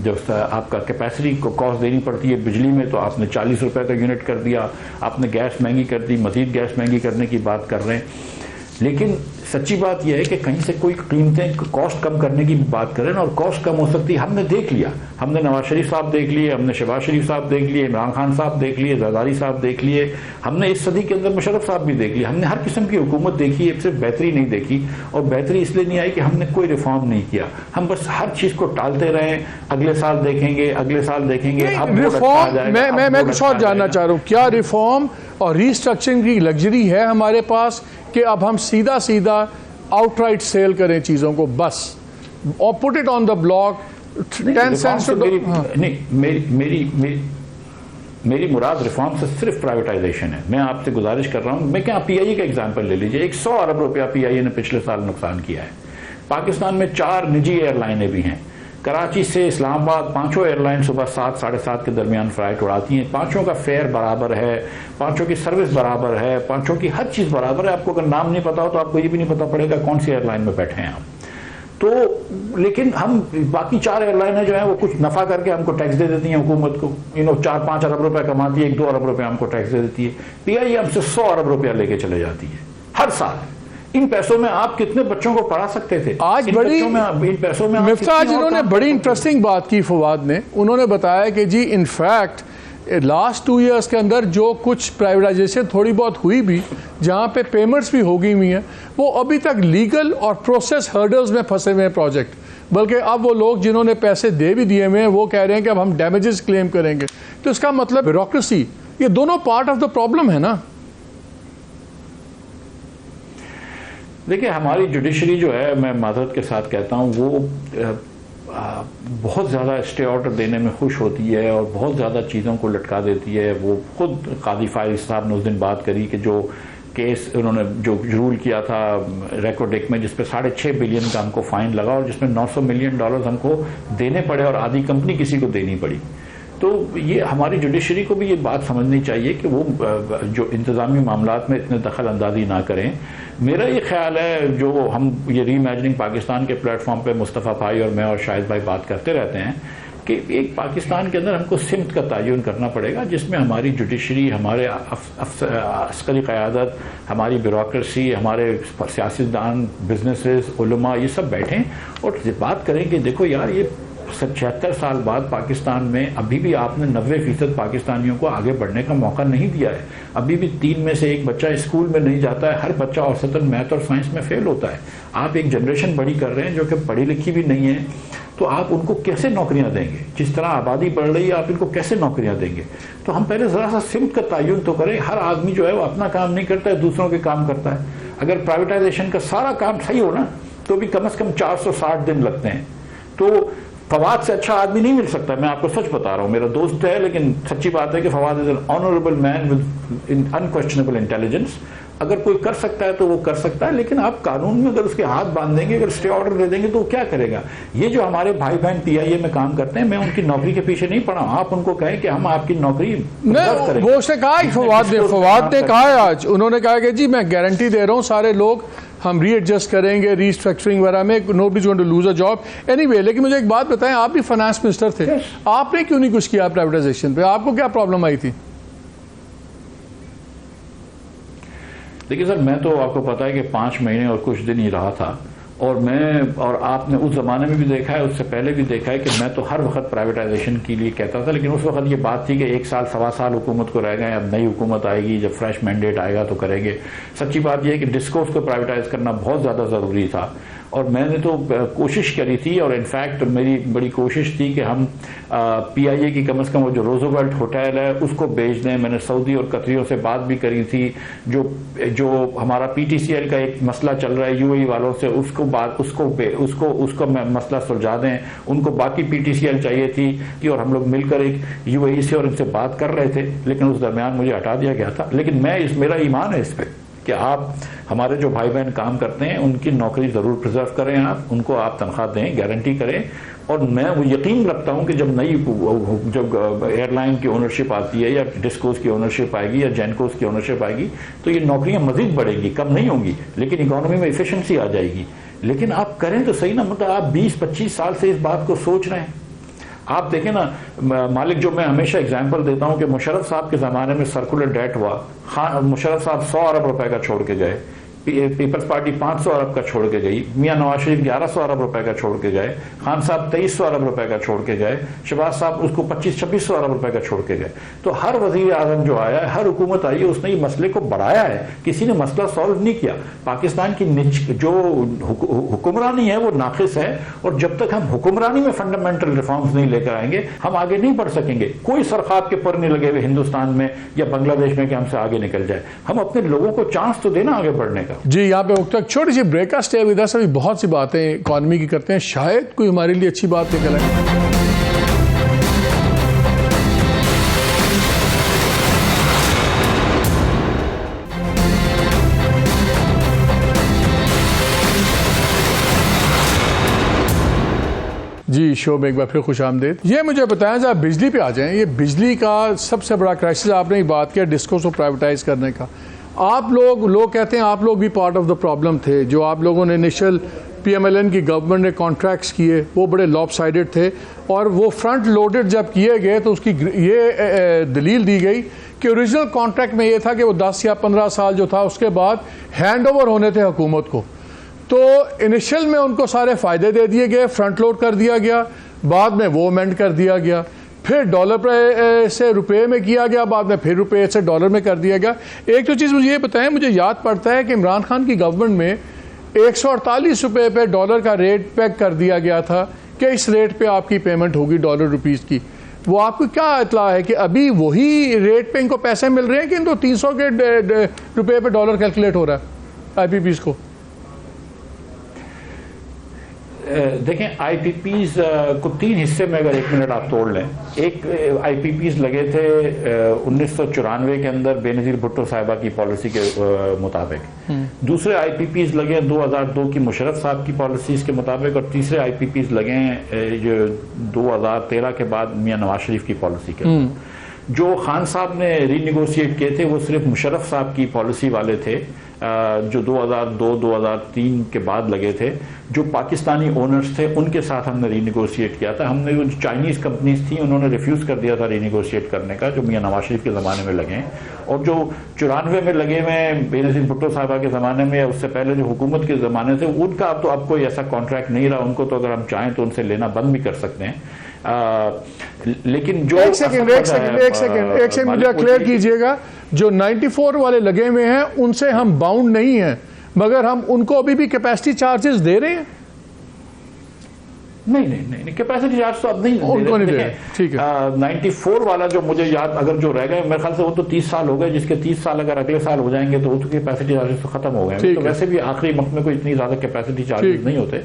جو آپ کا کیپیسٹی کو کاسٹ دینی پڑتی ہے بجلی میں، تو آپ نے 40 روپے کا یونٹ کر دیا. آپ نے گیس مہنگی کر دی، مزید گیس مہنگی کرنے کی بات کر رہے ہیں. لیکن سچی بات یہ ہے کہ کہیں سے کوئی قیمتیں کاسٹ کم کرنے کی بات کریں نا، اور کاسٹ کم ہو سکتی ہے. ہم نے دیکھ لیا، ہم نے نواز شریف صاحب دیکھ لیے، ہم نے شہباز شریف صاحب دیکھ لیے، عمران خان صاحب دیکھ لیے، زرداری صاحب دیکھ لیے، ہم نے اس صدی کے اندر مشرف صاحب بھی دیکھ لیے. ہم نے ہر قسم کی حکومت دیکھی ہے، صرف بہتری نہیں دیکھی. اور بہتری اس لیے نہیں آئی کہ ہم نے کوئی ریفارم نہیں کیا، ہم بس ہر چیز کو ٹالتے رہے. اگلے سال دیکھیں گے، اگلے سال دیکھیں گے. ریفارم میں کچھ اور جاننا چاہ رہا ہوں، کیا ریفارم اور ریسٹرکچرنگ کی لگژری ہے ہمارے پاس کہ اب ہم سیدھا آؤٹ رائٹ سیل کریں چیزوں کو بس، اور put it on the block 10 cents? میری مراد ریفارم سے صرف پرائیویٹائزیشن ہے. میں آپ سے گزارش کر رہا ہوں، میں کیا پی آئی اے کا ایگزامپل لے لیجئے. 100 ارب روپیہ پی آئی اے نے پچھلے سال نقصان کیا ہے. پاکستان میں 4 نجی ایئر لائنیں بھی ہیں. کراچی سے اسلام آباد 5 ایئر لائن صبح 7 ساڑھے 7 کے درمیان فلائٹ اڑاتی ہیں. 5 کا فیئر برابر ہے، 5 کی سروس برابر ہے، 5 کی ہر چیز برابر ہے. آپ کو اگر نام نہیں پتا ہو تو آپ کو یہ بھی نہیں پتا پڑے گا کون سی ایئر لائن میں بیٹھے ہیں آپ. تو لیکن ہم باقی 4 ایئر لائنیں جو ہیں وہ کچھ نفع کر کے ہم کو ٹیکس دے دیتی ہیں حکومت کو. 4-5 ارب روپے کماتی ہے، 1-2 ارب روپے ہم کو ٹیکس دے دیتی ہے. پی آئی اے ہم سے 100 ارب روپیہ لے کے چلے جاتی ہے ہر سال. ان پیسوں میں آپ کتنے بچوں کو پڑھا سکتے تھے؟ آج انہوں نے بڑی انٹرسٹنگ بات کی فواد نے. انہوں نے بتایا کہ جی انفیکٹ لاسٹ 2 ایئرس کے اندر جو کچھ پرائیویٹائزیشن تھوڑی بہت ہوئی بھی، جہاں پہ پیمنٹس بھی ہو گئی ہوئی ہیں، وہ ابھی تک لیگل اور پروسیس ہرڈلز میں پھنسے ہوئے ہیں پروجیکٹ. بلکہ اب وہ لوگ جنہوں نے پیسے دے بھی دیے ہوئے ہیں وہ کہہ رہے ہیں کہ اب ہم ڈیمیجز کلیم کریں گے. تو اس کا مطلب بیوروکریسی، یہ دونوں پارٹ آف دا پرابلم ہے نا. دیکھیں ہماری جوڈیشری جو ہے، میں معذرت کے ساتھ کہتا ہوں، وہ بہت زیادہ اسٹے آرڈر دینے میں خوش ہوتی ہے اور بہت زیادہ چیزوں کو لٹکا دیتی ہے. وہ خود قاضی فائز صاحب نے اس دن بات کری کہ جو کیس انہوں نے جو رول کیا تھا ریکوڈیک میں، جس پہ 6.5 بلین کا ہم کو فائن لگا اور جس میں $900 ملین ہم کو دینے پڑے اور آدھی کمپنی کسی کو دینی پڑی. تو یہ ہماری جوڈیشری کو بھی یہ بات سمجھنی چاہیے کہ وہ جو انتظامی معاملات میں اتنے دخل اندازی نہ کریں. میرا یہ خیال ہے، جو ہم یہ ری امیجننگ پاکستان کے پلیٹ فارم پہ مصطفیٰ بھائی اور میں اور شاہد بھائی بات کرتے رہتے ہیں کہ ایک پاکستان کے اندر ہم کو سمت کا تعین کرنا پڑے گا جس میں ہماری جوڈیشری، ہمارے عسکری قیادت، ہماری بیوروکریسی، ہمارے سیاستدان، بزنسز، علماء، یہ سب بیٹھیں اور بات کریں کہ دیکھو یار، یہ 76 سال بعد پاکستان میں ابھی بھی آپ نے 90% پاکستانیوں کو آگے بڑھنے کا موقع نہیں دیا ہے. ابھی بھی 3 میں سے 1 بچہ اسکول میں نہیں جاتا ہے. ہر بچہ اوسطاً میتھ اور سائنس میں فیل ہوتا ہے. آپ ایک جنریشن بڑی کر رہے ہیں جو کہ پڑھی لکھی بھی نہیں ہے. تو آپ ان کو کیسے نوکریاں دیں گے؟ جس طرح آبادی بڑھ رہی ہے آپ ان کو کیسے نوکریاں دیں گے؟ تو ہم پہلے ذرا سا سمت کا تعین تو کریں. ہر آدمی جو ہے وہ اپنا کام نہیں کرتا ہے، دوسروں کے کام کرتا ہے. اگر پرائیویٹائزیشن کا سارا کام صحیح ہو نا تو بھی کم از کم 460 دن لگتے ہیں. تو فواد سے اچھا آدمی نہیں مل سکتا. میں آپ کو سچ بتا رہا ہوں، میرا دوست ہے، لیکن سچی بات ہے کہ Fawad is an honourable man with unquestionable intelligence. اگر کوئی کر سکتا ہے تو وہ کر سکتا ہے، لیکن آپ قانون میں اگر اس کے ہاتھ باندھ دیں گے، اگر اسٹے آرڈر دے دیں گے تو وہ کیا کرے گا؟ یہ جو ہمارے بھائی بہن پی آئی اے میں کام کرتے ہیں، میں ان کی نوکری کے پیچھے نہیں پڑا ہوں. آپ ان کو کہیں کہ ہم آپ کی نوکری کریں. وہ اس نے کہا فواد نے کہا ہے آج، انہوں نے کہا کہ جی میں گارنٹی دے رہا ہوں سارے لوگ ہم ری ایڈجسٹ کریں گے، ری اسٹرکچرنگ وغیرہ میں، nobody is going to lose a job anyway. لیکن مجھے ایک بات بتائیں، آپ بھی فائنانس منسٹر تھے، آپ نے کیوں نہیں کچھ کیا پرائیویٹائزیشن پہ؟ آپ کو کیا پرابلم آئی تھی؟ دیکھیے سر، میں تو آپ کو پتا ہے کہ 5 مہینے اور کچھ دن ہی رہا تھا، اور آپ نے اس زمانے میں بھی دیکھا ہے، اس سے پہلے بھی دیکھا ہے کہ میں تو ہر وقت پرائیویٹائزیشن کے لیے کہتا تھا. لیکن اس وقت یہ بات تھی کہ 1 سال 1.25 سال حکومت کو رہ گئے، اب نئی حکومت آئے گی، جب فریش مینڈیٹ آئے گا تو کریں گے. سچی بات یہ ہے کہ ڈسکورس کو پرائیویٹائز کرنا بہت زیادہ ضروری تھا، اور میں نے تو کوشش کری تھی. اور انفیکٹ میری بڑی کوشش تھی کہ ہم پی آئی اے کی کم از کم وہ جو روزویلٹ ہوٹل ہے اس کو بیچ دیں. میں نے سعودی اور قطریوں سے بات بھی کری تھی. جو ہمارا پی ٹی سی ایل کا ایک مسئلہ چل رہا ہے یو اے ای والوں سے، اس کو مسئلہ سلجھا دیں. ان کو باقی پی ٹی سی ایل چاہیے تھی اور ہم لوگ مل کر ایک یو اے ای سے اور ان سے بات کر رہے تھے، لیکن اس درمیان مجھے ہٹا دیا گیا تھا. لیکن میرا ایمان ہے اس پہ کہ آپ ہمارے جو بھائی بہن کام کرتے ہیں ان کی نوکری ضرور پرزرو کریں، آپ ان کو آپ تنخواہ دیں، گارنٹی کریں. اور میں وہ یقین رکھتا ہوں کہ جب ایئر لائن کی اونرشپ آتی ہے یا ڈسکوز کی اونرشپ آئے گی یا جینکوز کی اونرشپ آئے گی تو یہ نوکریاں مزید بڑھیں گی، کم نہیں ہوں گی، لیکن اکانومی میں ایفیشنسی آ جائے گی. لیکن آپ کریں تو صحیح نا. مطلب آپ 20-25 سال سے اس بات کو سوچ رہے ہیں. آپ دیکھیں نا مالک، جو میں ہمیشہ اگزامپل دیتا ہوں کہ مشرف صاحب کے زمانے میں سرکولر ڈیٹ ہوا، مشرف صاحب 100 ارب روپے کا چھوڑ کے گئے. پیپلز پارٹی 500 ارب کا چھوڑ کے گئی, میاں نواز شریف 1100 ارب روپے کا چھوڑ کے گئے, خان صاحب 2300 ارب روپے کا چھوڑ کے گئے, شہباز صاحب اس کو 2500-2600 ارب روپے کا چھوڑ کے گئے. تو ہر وزیر اعظم جو آیا ہے, ہر حکومت آئی ہے, اس نے یہ مسئلے کو بڑھایا ہے, کسی نے مسئلہ سالو نہیں کیا. پاکستان کی جو حکمرانی ہے وہ ناقص ہے, اور جب تک ہم حکمرانی میں فنڈامنٹل ریفارمز نہیں لے کر آئیں گے ہم آگے نہیں بڑھ سکیں گے. کوئی سرخاب کے پر نہیں لگے ہوئے ہندوستان میں یا بنگلہ دیش میں کہ ہم سے آگے نکل جائے. ہم اپنے لوگوں کو چانس تو دینا آگے بڑھنے کا. جی یہاں پہ وقت تک چھوٹی سی بریک کا سٹے ود اس. ابھی بہت سی باتیں اکانومی کی کرتے ہیں, شاید کوئی ہمارے لیے اچھی بات نکل آئے. جی شو میں ایک بار پھر خوش آمدید. یہ مجھے بتائیں ذرا بجلی پہ آ جائیں. یہ بجلی کا سب سے بڑا کرائسس, آپ نے بات کیا ڈسکوز کو پرائیویٹائز کرنے کا. آپ لوگ کہتے ہیں آپ لوگ بھی پارٹ آف دا پرابلم تھے. جو آپ لوگوں نے initial P M L N کی گورنمنٹ نے کانٹریکٹس کیے وہ بڑے لاپ سائڈڈ تھے, اور وہ فرنٹ لوڈڈ جب کیے گئے تو اس کی یہ دلیل دی گئی کہ اوریجنل کانٹریکٹ میں یہ تھا کہ وہ 10 یا 15 سال جو تھا اس کے بعد ہینڈ اوور ہونے تھے حکومت کو. تو انیشل میں ان کو سارے فائدے دے دیے گئے, فرنٹ لوڈ کر دیا گیا, بعد میں وہ امینڈ کر دیا گیا, پھر ڈالر سے روپے میں کیا گیا, بعد میں پھر روپے سے ڈالر میں کر دیا گیا. ایک تو چیز مجھے یہ بتائیں, مجھے یاد پڑتا ہے کہ عمران خان کی گورنمنٹ میں 148 روپے پہ ڈالر کا ریٹ پیک کر دیا گیا تھا کہ اس ریٹ پہ آپ کی پیمنٹ ہوگی ڈالر روپیز کی. وہ آپ کو کیا اطلاع ہے کہ ابھی وہی ریٹ پہ ان کو پیسے مل رہے ہیں کہ ان کو 300 کے روپے پہ ڈالر کیلکولیٹ ہو رہا ہے آئی پی پیز کو؟ دیکھیں آئی پی پیز کو 3 حصے میں اگر 1 منٹ آپ توڑ لیں. ایک آئی پی پیز لگے تھے 1994 کے اندر بے نظیر بھٹو صاحبہ کی پالیسی کے مطابق, دوسرے آئی پی پیز لگے 2002 کی مشرف صاحب کی پالیسیز کے مطابق, اور تیسرے آئی پی پیز لگے جو 2013 کے بعد میاں نواز شریف کی پالیسی کے. جو خان صاحب نے ری نیگوشیٹ کیے تھے وہ صرف مشرف صاحب کی پالیسی والے تھے, جو 2002-2003 کے بعد لگے تھے. جو پاکستانی اونرز تھے ان کے ساتھ ہم نے ری نیگوشیٹ کیا تھا. ہم نے جو چائنیز کمپنیز تھیں انہوں نے ریفیوز کر دیا تھا ری نیگوشیٹ کرنے کا, جو میاں نواز شریف کے زمانے میں لگے ہیں. اور جو 94 میں لگے ہوئے بے نظیر بھٹو صاحبہ کے زمانے میں, اس سے پہلے جو حکومت کے زمانے سے, ان کا اب کوئی ایسا کانٹریکٹ نہیں رہا. ان کو تو اگر ہم چاہیں تو ان سے لینا بند بھی کر سکتے ہیں. لیکن جو ایک سیکنڈ مجھے کلیئر کیجئے گا, جو 94 والے لگے ہوئے ہیں ان سے ہم باؤنڈ نہیں ہیں, مگر ہم ان کو ابھی بھی کیپیسٹی چارجز دے رہے ہیں؟ نہیں کیپیسٹی چارج تو اب نہیں دے رہے. ٹھیک ہے. 94 والا جو مجھے یاد اگر جو رہ گئے میرے خیال سے وہ تو 30 سال ہو گئے, جس کے 30 سال اگر اگلے سال ہو جائیں گے تو کیپیسٹی چارجز تو ختم ہو گئے. تو ویسے بھی آخری وقت میں کوئی اتنی زیادہ کیپیسٹی چارجز نہیں ہوتے.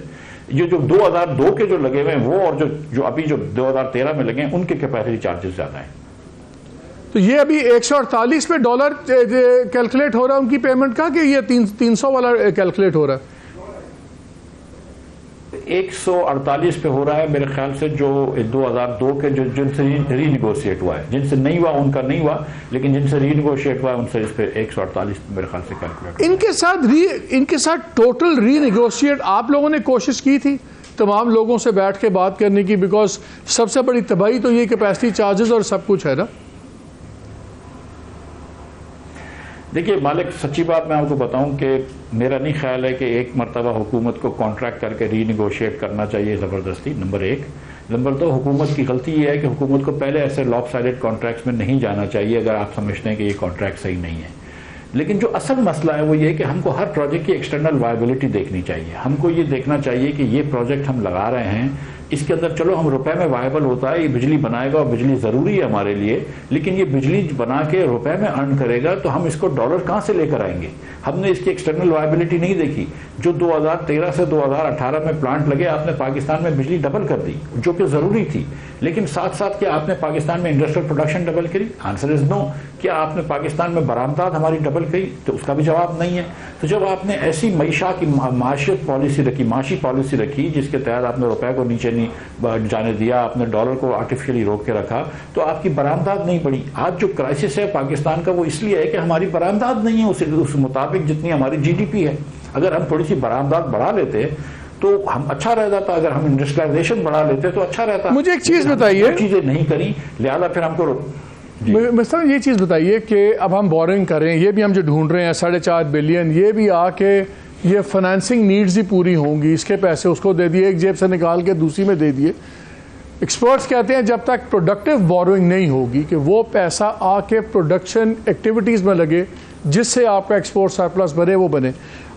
یہ جو 2002 کے جو لگے ہوئے ہیں وہ, اور جو ابھی جو 2013 میں لگے ہیں ان کے کیپیسٹی چارجز زیادہ ہیں. تو یہ ابھی 148 پہ ڈالر کیلکولیٹ ہو رہا ہے ان کی پیمنٹ کا, کہ یہ 300 والا کیلکولیٹ ہو رہا ہے؟ 148 پہ ہو رہا ہے میرے خیال سے, جو 2002 کے جن سے ری نیگوشیٹ ہوا ہے. جن سے نہیں ہوا ان کا نہیں ہوا, لیکن جن سے ری نیگوشیٹ ہوا ہے ان سے اس پہ 148 میرے خیال سے کیلکولیٹ. ان کے ساتھ ٹوٹل ری نیگوشیٹ آپ لوگوں نے کوشش کی تھی تمام لوگوں سے بیٹھ کے بات کرنے کی؟ بیکاز سب سے بڑی تباہی تو یہ کیپیسٹی چارجز اور سب کچھ ہے نا. دیکھیے مالک, سچی بات میں آپ کو بتاؤں کہ میرا نہیں خیال ہے کہ ایک مرتبہ حکومت کو کانٹریکٹ کر کے ری نیگوشیٹ کرنا چاہیے زبردستی. نمبر 1. نمبر 2, حکومت کی غلطی یہ ہے کہ حکومت کو پہلے ایسے لاپ سائڈڈ کانٹریکٹس میں نہیں جانا چاہیے اگر آپ سمجھتے ہیں کہ یہ کانٹریکٹ صحیح نہیں ہے. لیکن جو اصل مسئلہ ہے وہ یہ کہ ہم کو ہر پروجیکٹ کی ایکسٹرنل وائبلٹی دیکھنی چاہیے. ہم کو یہ دیکھنا چاہیے کہ یہ پروجیکٹ ہم لگا رہے ہیں, اس کے اندر چلو ہم روپے میں وائبل ہوتا ہے, یہ بجلی بنائے گا اور بجلی ضروری ہے ہمارے لیے, لیکن یہ بجلی بنا کے روپے میں ارن کرے گا تو ہم اس کو ڈالر کہاں سے لے کر آئیں گے؟ ہم نے اس کی ایکسٹرنل وائبلٹی نہیں دیکھی. جو 2013 سے 2018 میں پلانٹ لگے, آپ نے پاکستان میں بجلی ڈبل کر دی جو کہ ضروری تھی, لیکن ساتھ ساتھ کیا آپ نے پاکستان میں انڈسٹریل پروڈکشن ڈبل کری؟ آنسر از نو. کیا آپ نے پاکستان میں برآمدات ہماری ڈبل کری؟ تو اس کا بھی جواب نہیں ہے. تو جب آپ نے ایسی معیشت کی معاشیت پالیسی رکھی, معاشی پالیسی رکھی جس کے تحت آپ نے روپے کو نیچے نہیں جانے دیا, آپ نے ڈالر کو آرٹیفیشلی روک کے رکھا, تو آپ کی برآمدات نہیں بڑھی. آج جو کرائسس ہے پاکستان کا وہ اس لیے ہے کہ ہماری برآمدات نہیں ہے اس مطابق جتنی ہماری جی ڈی پی ہے. اگر ہم تھوڑی سی برآمدات بڑھا لیتے تو ہم اچھا رہ جاتا, اگر ہم انڈسٹریلائزیشن بڑھا لیتے تو اچھا رہتا. مجھے ایک چیز بتائیے, چیزیں نہیں کری لہذا پھر ہم کو مثلا یہ چیز بتائیے کہ اب ہم بورنگ کریں, یہ بھی ہم جو ڈھونڈ رہے ہیں 4.5 بلین, یہ بھی آ کے یہ فنانسنگ نیڈز ہی پوری ہوں گی, اس کے پیسے اس کو دے دیے, ایک جیب سے نکال کے دوسری میں دے دیے. ایکسپرٹس کہتے ہیں جب تک پروڈکٹیو بورنگ نہیں ہوگی کہ وہ پیسہ آ کے پروڈکشن ایکٹیویٹیز میں لگے جس سے آپ کا ایکسپورٹ سرپلس بنے وہ بنے.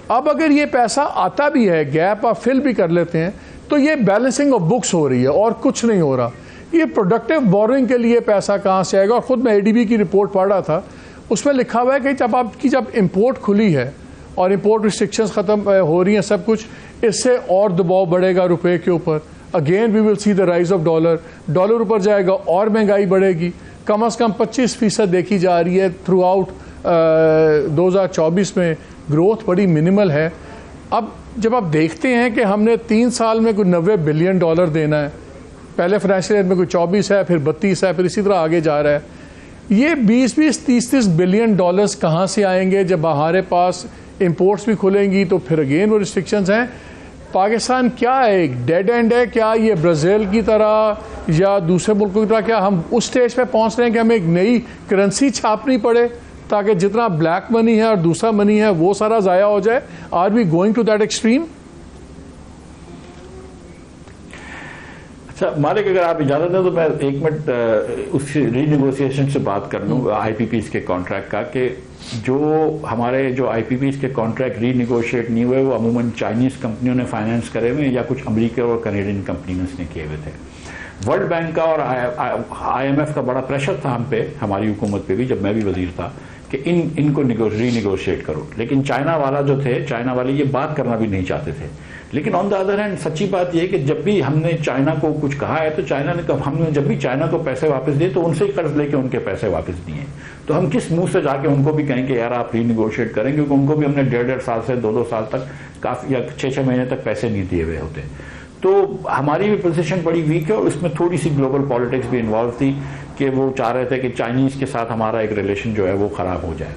اب اگر یہ پیسہ آتا بھی ہے, گیپ آپ فل بھی کر لیتے ہیں, تو یہ بیلنسنگ آف بکس ہو رہی ہے اور کچھ نہیں ہو رہا. یہ پروڈکٹیو بورنگ کے لیے پیسہ کہاں سے آئے گا؟ اور خود میں ADB کی رپورٹ پڑھ رہا تھا, اس میں لکھا ہوا ہے کہ جب آپ کی امپورٹ کھلی ہے اور امپورٹ ریسٹرکشنز ختم ہو رہی ہیں سب کچھ, اس سے اور دباؤ بڑھے گا روپے کے اوپر. Again we will see the rise of dollar اوپر جائے گا اور مہنگائی بڑھے گی. کم از کم 25% دیکھی جا رہی ہے تھرو آؤٹ 2024 میں, گروتھ بڑی منیمل ہے. اب جب آپ دیکھتے ہیں کہ ہم نے 3 سال میں کوئی $90 بلین دینا ہے, پہلے فائنینشیل ایئر میں کوئی 24 ہے, پھر 32 ہے, پھر اسی طرح آگے جا رہا ہے. یہ 20-30 بلین ڈالرز کہاں سے آئیں گے جب ہمارے پاس امپورٹس بھی کھلیں گی؟ تو پھر اگین وہ ریسٹرکشنز ہیں. پاکستان کیا ہے, ایک ڈیڈ اینڈ ہے کیا یہ برازیل کی طرح یا دوسرے ملکوں کی طرح؟ کیا ہم اس سٹیج پہ پہنچ رہے ہیں کہ ہمیں ایک نئی کرنسی چھاپنی پڑے تاکہ جتنا بلیک منی ہے اور دوسرا منی ہے وہ سارا ضائع ہو جائے؟ Are we going to that extreme? اچھا مالک, اگر آپ اجازت دیں تو میں 1 منٹ اس ری نیگوسیشن سے بات کر لوں IPPs کے کانٹریکٹ کا, کہ جو ہمارے IPPs کے کانٹریکٹ ری نیگوشیٹ نہیں ہوئے وہ عموماً چائنیز کمپنیوں نے فائنینس کرے ہوئے یا کچھ امریکہ اور کینیڈین کمپنیز نے کیے ہوئے تھے. ورلڈ بینک کا اور IMF کا بڑا پریشر تھا ہم پہ, ہماری حکومت پہ بھی, جب میں بھی وزیر تھا, کہ ان کو ری نیگوشیٹ کرو. لیکن چائنا والا جو تھے, چائنا والے یہ بات کرنا بھی نہیں چاہتے تھے. لیکن آن دا ادر ہینڈ سچی بات یہ ہے کہ جب بھی ہم نے چائنا کو کچھ کہا ہے تو چائنا نے, ہم نے جب بھی چائنا کو پیسے واپس دیے تو ان سے ہی قرض لے کے ان کے پیسے واپس دیے. تو ہم کس منہ سے جا کے ان کو بھی کہیں کہ یار آپ ری نیگوشیٹ کریں, کیونکہ ان کو بھی ہم نے 1.5 سال سے 2 سال تک کافی, یا 6 مہینے تک پیسے نہیں دیے ہوئے ہوتے. تو ہماری بھی پوزیشن بڑی ویک ہے, اور اس میں تھوڑی سی گلوبل پالیٹکس بھی انوالو تھی کہ وہ چاہ رہے تھے کہ چائنیز کے ساتھ ہمارا ایک ریلیشن جو ہے وہ خراب ہو جائے.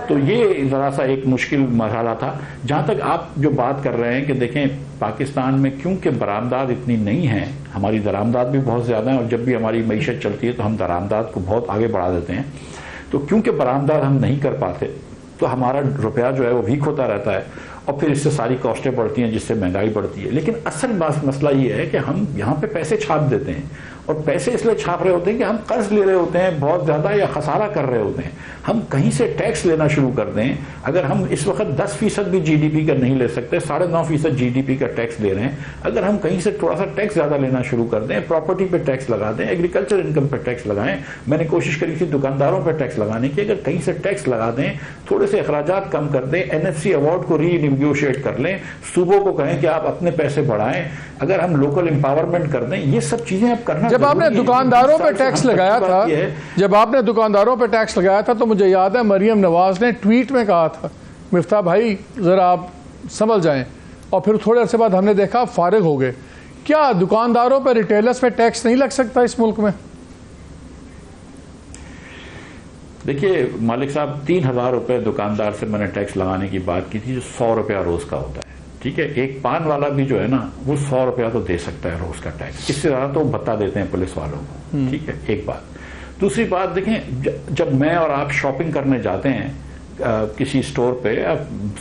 تو یہ ذرا سا ایک مشکل مرحلہ تھا. جہاں تک آپ جو بات کر رہے ہیں کہ دیکھیں پاکستان میں کیونکہ برآمدات اتنی نہیں ہیں, ہماری درآمدات بھی بہت زیادہ ہیں, اور جب بھی ہماری معیشت چلتی ہے تو ہم درآمدات کو بہت آگے بڑھا دیتے ہیں. تو کیونکہ برآمدات ہم نہیں کر پاتے تو ہمارا روپیہ جو ہے وہ ویک ہوتا رہتا ہے, اور پھر اس سے ساری کاسٹیں بڑھتی ہیں جس سے مہنگائی بڑھتی ہے. لیکن اصل مسئلہ یہ ہے کہ ہم یہاں پہ پیسے چھاپ دیتے ہیں, اور پیسے اس لیے چھاپ رہے ہوتے ہیں کہ ہم قرض لے رہے ہوتے ہیں بہت زیادہ, یا خسارہ کر رہے ہوتے ہیں. ہم کہیں سے ٹیکس لینا شروع کر دیں, اگر ہم اس وقت 10% بھی GDP کا نہیں لے سکتے, 9.5% GDP کا ٹیکس لے رہے ہیں, اگر ہم کہیں سے تھوڑا سا ٹیکس زیادہ لینا شروع کر دیں, پراپرٹی پہ ٹیکس لگا دیں, ایگریکلچر انکم پہ ٹیکس لگائیں. میں نے کوشش کری تھی دکانداروں پہ ٹیکس لگانے کی, اگر کہیں سے ٹیکس لگا دیں, تھوڑے سے اخراجات کم کر دیں, NFC ایوارڈ کو ری نیگوشیٹ کر لیں, صوبوں کو کہیں کہ آپ اپنے پیسے بڑھائیں, اگر ہم لوکل امپاورمنٹ کر دیں, یہ سب چیزیں آپ کرنا. جب آپ نے دکانداروں پہ ٹیکس لگایا تھا, تو مجھے یاد ہے مریم نواز نے ٹویٹ میں کہا تھا مفتاح بھائی ذرا آپ سنبھل جائیں, اور پھر تھوڑے عرصے بعد ہم نے دیکھا فارغ ہو گئے. کیا دکانداروں پہ, ریٹیلرز پہ ٹیکس نہیں لگ سکتا اس ملک میں؟ دیکھیے مالک صاحب, 3,000 روپے دکاندار سے میں نے ٹیکس لگانے کی بات کی تھی, جو 100 روپیہ روز کا ہوتا ہے. ٹھیک ہے, ایک پان والا بھی جو ہے نا وہ 100 روپیہ تو دے سکتا ہے روز کا ٹیکس, اس سے زیادہ تو بتا دیتے ہیں پولیس والوں کو. ٹھیک ہے, ایک بات. دوسری بات دیکھیں, جب میں اور آپ شاپنگ کرنے جاتے ہیں کسی سٹور پہ, آپ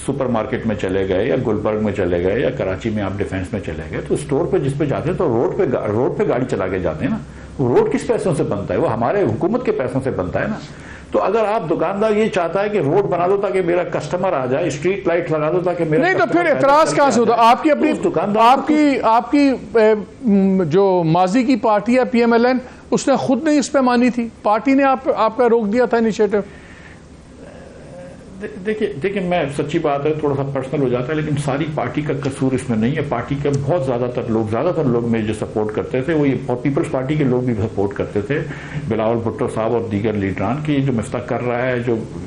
سپر مارکیٹ میں چلے گئے یا گلبرگ میں چلے گئے یا کراچی میں آپ ڈیفینس میں چلے گئے, تو سٹور پہ جس پہ جاتے ہیں تو روڈ پہ گاڑی چلا کے جاتے ہیں نا. روڈ کس پیسوں سے بنتا ہے؟ وہ ہمارے حکومت کے پیسوں سے بنتا ہے نا. تو اگر آپ دکاندار یہ چاہتا ہے کہ روڈ بنا دو تاکہ میرا کسٹمر آ جائے, اسٹریٹ لائٹ لگا دو تاکہ میرا, نہیں تو پھر اعتراض کہاں سے ہوتا؟ آپ کی اپنی آپ کی جو ماضی کی پارٹی ہے PMLN, اس نے خود نہیں اس پہ مانی تھی, پارٹی نے آپ کا روک دیا تھا انیشیٹو. دیکھیں میں سچی بات ہے تھوڑا سا پرسنل ہو جاتا ہے, لیکن ساری پارٹی کا قصور اس میں نہیں ہے. پارٹی کے بہت زیادہ تر لوگ میرے جو سپورٹ کرتے تھے وہ یہ, اور پیپلز پارٹی کے لوگ بھی سپورٹ کرتے تھے, بلاول بھٹو صاحب اور دیگر لیڈران, کی جو مفتاح کر رہا ہے,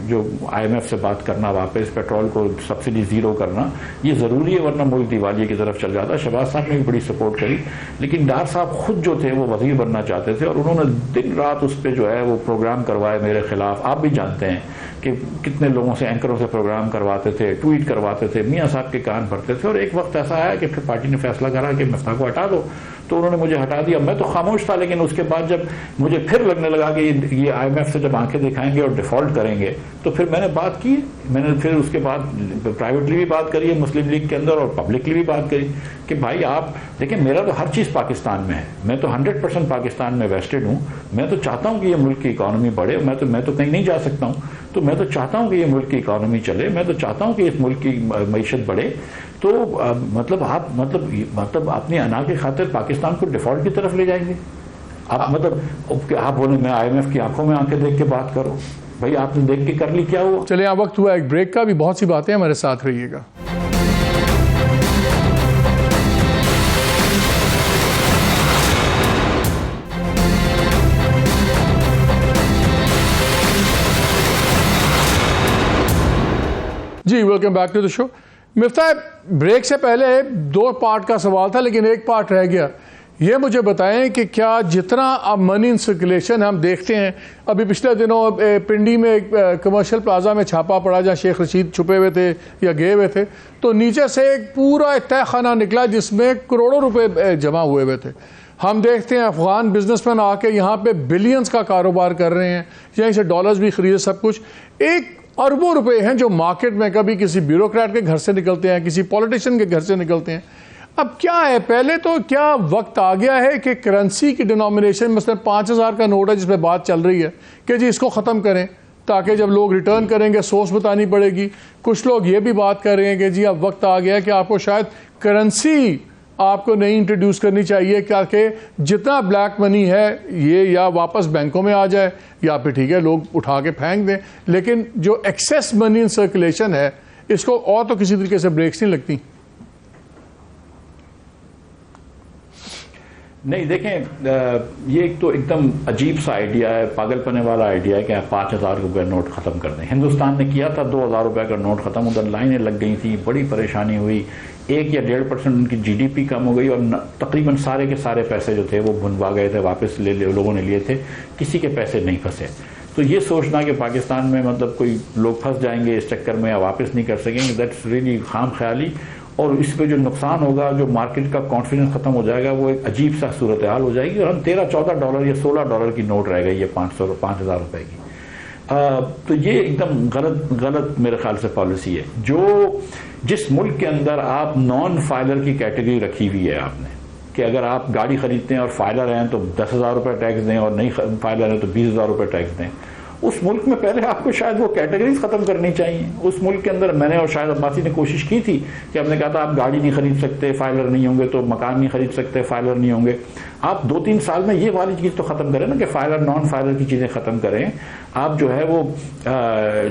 جو IMF سے بات کرنا, واپس پیٹرول کو سبسڈی 0 کرنا, یہ ضروری ہے ورنہ ملک دیوالیے کی طرف چل جاتا. شہباز صاحب نے بھی بڑی سپورٹ کری, لیکن ڈار صاحب خود جو تھے وہ وزیر بننا چاہتے تھے, اور انہوں نے دن رات اس پہ جو ہے وہ پروگرام کروائے میرے خلاف. آپ بھی جانتے ہیں کہ کتنے لوگوں سے, اینکروں سے پروگرام کرواتے تھے, ٹویٹ کرواتے تھے, میاں صاحب کے کان بھرتے تھے, اور ایک وقت ایسا آیا کہ پھر پارٹی نے فیصلہ کرا کہ مفتاح کو ہٹا دو. تو انہوں نے مجھے ہٹا دیا. میں تو خاموش تھا, لیکن اس کے بعد جب مجھے پھر لگنے لگا کہ یہ آئی ایم ایف سے جب آنکھیں دکھائیں گے اور ڈیفالٹ کریں گے, تو پھر میں نے بات کی. میں نے پھر اس کے بعد پرائیویٹلی بھی بات کری ہے مسلم لیگ کے اندر, اور پبلکلی بھی بات کری کہ بھائی آپ دیکھیں, میرا تو ہر چیز پاکستان میں ہے, میں تو 100% پاکستان میں ویسٹڈ ہوں. میں تو چاہتا ہوں کہ یہ ملک کی اکانومی بڑھے. میں تو کہیں نہیں جا سکتا ہوں, تو میں تو چاہتا ہوں کہ یہ ملک کی اکانومی چلے, میں تو چاہتا ہوں کہ اس ملک کی معیشت بڑھے. تو مطلب آپ اپنی انا کی خاطر پاکستان کو ڈیفالٹ کی طرف لے جائیں گے. آپ بولیں میں آئی ایم ایف کی آنکھوں میں آنکھیں دیکھ کے بات کرو. بھائی آپ نے دیکھ کے کر لی, کیا ہوا؟ چلیں, اب وقت ہوا ایک بریک کا. بھی بہت سی باتیں ہمارے ساتھ رہیے گا. جی welcome back to the show. Miftah, break سے پہلے 2 پارٹ کا سوال تھا, لیکن ایک پارٹ رہ گیا. یہ مجھے بتائیں کہ کیا جتنا اب منی ان سرکولیشن ہم دیکھتے ہیں, ابھی پچھلے دنوں پنڈی میں ایک کمرشل پلازا میں چھاپا پڑا جہاں شیخ رشید چھپے ہوئے تھے یا گئے ہوئے تھے, تو نیچے سے ایک پورا تہہ خانہ نکلا جس میں کروڑوں روپے جمع ہوئے تھے. ہم دیکھتے ہیں افغان بزنس مین آ کے یہاں پہ بلینز کا کاروبار کر رہے ہیں, یہیں سے ڈالرز بھی خریدے, سب کچھ. ایک اربوں روپے ہیں جو مارکیٹ میں کبھی کسی بیوروکریٹ کے گھر سے نکلتے ہیں, کسی پولیٹیشین کے گھر سے نکلتے ہیں. اب کیا ہے, پہلے تو کیا وقت آ گیا ہے کہ کرنسی کی ڈینومینیشن مثلا 5000 کا نوٹ ہے جس پہ بات چل رہی ہے کہ جی اس کو ختم کریں, تاکہ جب لوگ ریٹرن کریں گے سورس بتانی پڑے گی. کچھ لوگ یہ بھی بات کر رہے ہیں کہ جی اب وقت آ گیا ہے کہ آپ کو شاید کرنسی آپ کو نہیں انٹروڈیوس کرنی چاہیے, کہ جتنا بلیک منی ہے یہ یا واپس بینکوں میں آ جائے یا پھر ٹھیک ہے لوگ اٹھا کے پھینک دیں, لیکن جو ایکسیس منی ان سرکولیشن ہے اس کو اور تو کسی طریقے سے بریکس نہیں لگتی. نہیں دیکھیں, یہ ایک تو ایک دم عجیب سا آئیڈیا ہے, پاگل پنے والا آئیڈیا ہے کہ آپ 5000 روپے نوٹ ختم کر دیں. ہندوستان نے کیا تھا 2000 روپے کا نوٹ ختم, ادھر لائنیں لگ گئی تھیں, بڑی پریشانی ہوئی, 1 یا 1.5% ان کی جی ڈی پی کم ہو گئی, اور تقریباً سارے کے سارے پیسے جو تھے وہ بھنوا گئے تھے, واپس لوگوں نے لیے تھے, کسی کے پیسے نہیں پھنسے. تو یہ سوچنا کہ پاکستان میں مطلب کوئی لوگ پھنس جائیں گے اس چکر میں یا واپس نہیں کر سکیں گے, دیٹس ریلی خام خیالی. اور اس پہ جو نقصان ہوگا, جو مارکیٹ کا کانفیڈنس ختم ہو جائے گا, وہ ایک عجیب سا صورتحال ہو جائے گی, اور ہم $13-14 یا $16 کی نوٹ رہ گئی ہے 5000 روپے کی. تو یہ ایک دم غلط میرے خیال سے پالیسی ہے. جس ملک کے اندر آپ نان فائلر کی کیٹیگری رکھی ہوئی ہے آپ نے, کہ اگر آپ گاڑی خریدتے ہیں اور فائلر ہیں تو 10,000 روپے ٹیکس دیں, اور نہیں فائلر ہیں تو 20,000 روپے ٹیکس دیں, اس ملک میں پہلے آپ کو شاید وہ کیٹیگریز ختم کرنی چاہیے. اس ملک کے اندر میں نے اور شاید عباسی نے کوشش کی تھی کہ ہم نے کہا تھا آپ گاڑی نہیں خرید سکتے فائلر نہیں ہوں گے, تو مکان نہیں خرید سکتے فائلر نہیں ہوں گے. آپ 2-3 سال میں یہ والی چیز تو ختم کریں نا, کہ فائلر نان فائلر کی چیزیں ختم کریں. آپ جو ہے وہ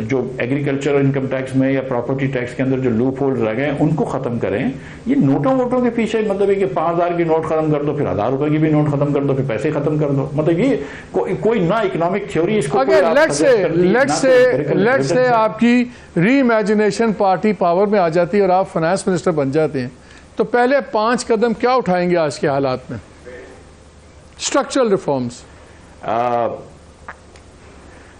جو ایگریکلچر انکم ٹیکس میں یا پراپرٹی ٹیکس کے اندر جو لوپ ہول رہ گئے ان کو ختم کریں. یہ نوٹوں ووٹوں کے پیچھے مطلب ہے کہ 5000 کی نوٹ ختم کر دو, پھر 1000 روپے کی بھی نوٹ ختم کر دو, پھر پیسے ختم کر دو. مطلب یہ کوئی نہ اکنامک تھیوری اس کو. لیٹس سے آپ کی ری امیجنیشن پارٹی پاور میں آ جاتی ہے اور آپ فائنانس منسٹر بن جاتے ہیں, تو پہلے 5 قدم کیا اٹھائیں گے آج کے حالات میں؟ Structural reforms.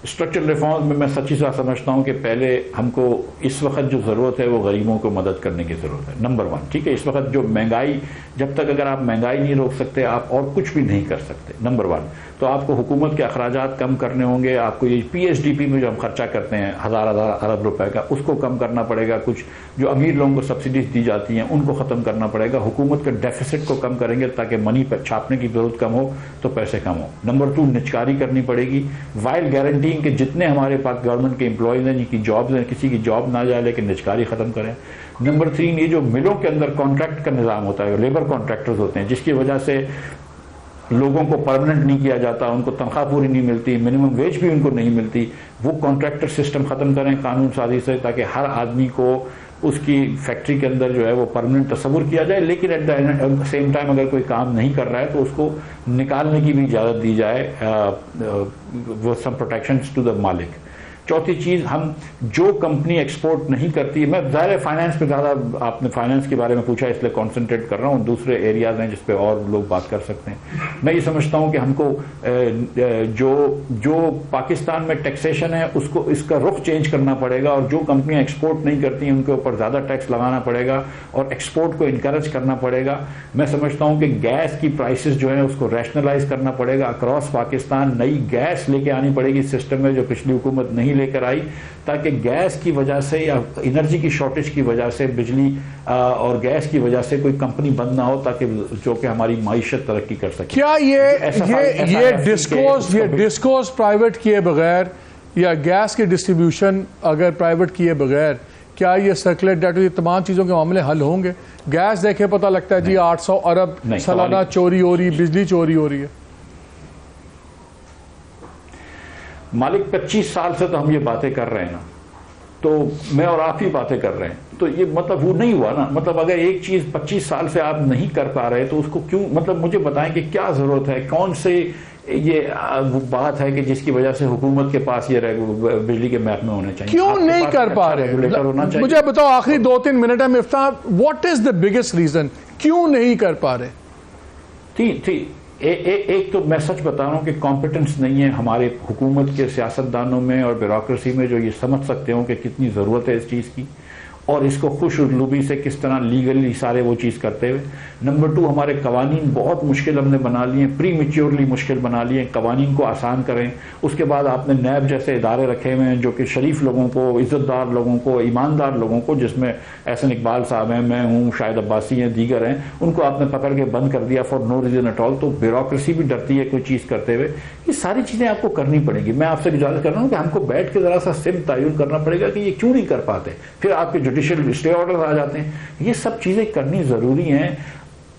اسٹرکچرل ریفارمز میں سچی سا سمجھتا ہوں کہ پہلے ہم کو اس وقت جو ضرورت ہے وہ غریبوں کو مدد کرنے کی ضرورت ہے, نمبر 1. ٹھیک ہے, اس وقت جو مہنگائی, جب تک اگر آپ مہنگائی نہیں روک سکتے آپ اور کچھ بھی نہیں کر سکتے, نمبر 1. تو آپ کو حکومت کے اخراجات کم کرنے ہوں گے. آپ کو یہ پی ایچ ڈی پی میں جو ہم خرچہ کرتے ہیں 1000 ارب روپے کا, اس کو کم کرنا پڑے گا. کچھ جو امیر لوگوں کو سبسڈیز دی جاتی ہیں ان کو ختم کرنا پڑے گا. حکومت کے ڈیفیسٹ کو کم کریں گے تاکہ منی چھاپنے کی ضرورت کم ہو تو پیسے کم ہو. نمبر 2, نجکاری کرنی پڑے گی, وائل گارنٹیing کہ جتنے ہمارے پاس گورنمنٹ کے امپلائیز ہیں جن کی جابز ہیں, کسی کی جاب نہ جائے لیکن نجکاری ختم کریں. نمبر 3, یہ جو ملوں کے اندر کانٹریکٹ کا نظام ہوتا ہے, لیبر کانٹریکٹرز ہوتے ہیں, جس کی وجہ سے لوگوں کو پرماننٹ نہیں کیا جاتا, ان کو تنخواہ پوری نہیں ملتی, منیمم ویج بھی ان کو نہیں ملتی, وہ کانٹریکٹر سسٹم ختم کریں قانون سازی سے, تاکہ ہر آدمی کو اس کی فیکٹری کے اندر جو ہے وہ پرماننٹ تصور کیا جائے, لیکن ایٹ دا سیم ٹائم اگر کوئی کام نہیں کر رہا ہے تو اس کو نکالنے کی بھی اجازت دی جائے, وہ سم پروٹیکشنز ٹو دا مالک. چوتھی چیز, ہم جو کمپنی ایکسپورٹ نہیں کرتی, میں ظاہر فائنانس میں زیادہ, آپ نے فائنانس کے بارے میں پوچھا اس لیے کانسنٹریٹ کر رہا ہوں, دوسرے ایریاز ہیں جس پہ اور لوگ بات کر سکتے ہیں. میں یہ سمجھتا ہوں کہ ہم کو جو پاکستان میں ٹیکسیشن ہے اس کا رخ چینج کرنا پڑے گا, اور جو کمپنیاں ایکسپورٹ نہیں کرتی ہیں ان کے اوپر زیادہ ٹیکس لگانا پڑے گا اور ایکسپورٹ کو انکریج کرنا پڑے گا. میں سمجھتا ہوں کہ گیس کی پرائسز جو ہیں اس کو ریشنلائز کرنا پڑے گا اکراس پاکستان. نئی گیس لے کے آنی پڑے گی سسٹم میں جو پچھلی حکومت نہیں لے کر آئی, تاکہ گیس کی وجہ سے یا انرجی کی شارٹیج کی وجہ سے, بجلی اور گیس کی وجہ سے کوئی کمپنی بند نہ ہو, تاکہ جو کہ ہماری معیشت ترقی کر سکے. کیا یہ ڈسکوز پرائیویٹ کیے بغیر یا گیس کی ڈسٹریبیوشن اگر پرائیویٹ کیے بغیر, کیا یہ سرکولر ڈیٹ, یہ تمام چیزوں کے معاملے حل ہوں گے؟ گیس دیکھے پتہ لگتا ہے جی 800 ارب سالانہ چوری ہو رہی, بجلی چوری ہو رہی ہے. مالک 25 سال سے تو ہم یہ باتیں کر رہے ہیں نا, تو میں اور آپ ہی باتیں کر رہے ہیں, تو یہ مطلب وہ نہیں ہوا نا. مطلب اگر ایک چیز 25 سال سے آپ نہیں کر پا رہے تو اس کو کیوں, مطلب مجھے بتائیں کہ کیا ضرورت ہے, کون سے یہ بات ہے کہ جس کی وجہ سے حکومت کے پاس یہ بجلی کے محکمے ہونے چاہیے؟ کیوں نہیں کر پا رہے؟ مجھے بتاؤ, آخری 2-3 منٹ ہے مفتاح, what is the biggest reason کیوں نہیں کر پا رہے؟ تھی ایک تو میں سچ بتا رہا ہوں کہ کمپیٹنس نہیں ہے ہمارے حکومت کے سیاستدانوں میں اور بیوروکریسی میں جو یہ سمجھ سکتے ہوں کہ کتنی ضرورت ہے اس چیز کی, اور اس کو خوش اسلوبی سے کس طرح لیگلی سارے وہ چیز کرتے ہوئے. نمبر 2, ہمارے قوانین بہت مشکل ہم نے بنا لیے ہیں, پری میچیورلی مشکل بنا لیے ہیں. قوانین کو آسان کریں. اس کے بعد آپ نے نیب جیسے ادارے رکھے ہوئے ہیں جو کہ شریف لوگوں کو, عزت دار لوگوں کو, ایماندار لوگوں کو, جس میں احسن اقبال صاحب ہیں, میں ہوں, شاہد عباسی ہیں, دیگر ہیں, ان کو آپ نے پکڑ کے بند کر دیا for no reason at all. تو بیوروکریسی بھی ڈرتی ہے کوئی چیز کرتے ہوئے. یہ ساری چیزیں آپ کو کرنی پڑیں گی. میں آپ سے اجازت کر رہا ہوں کہ ہم کو بیٹھ کے ذرا سا سم تعین کرنا پڑے گا کہ یہ کیوں نہیں کر پاتے. پھر آپ کے جوڈیشل اسٹے آرڈر آ جاتے ہیں. یہ سب چیزیں کرنی ضروری ہیں.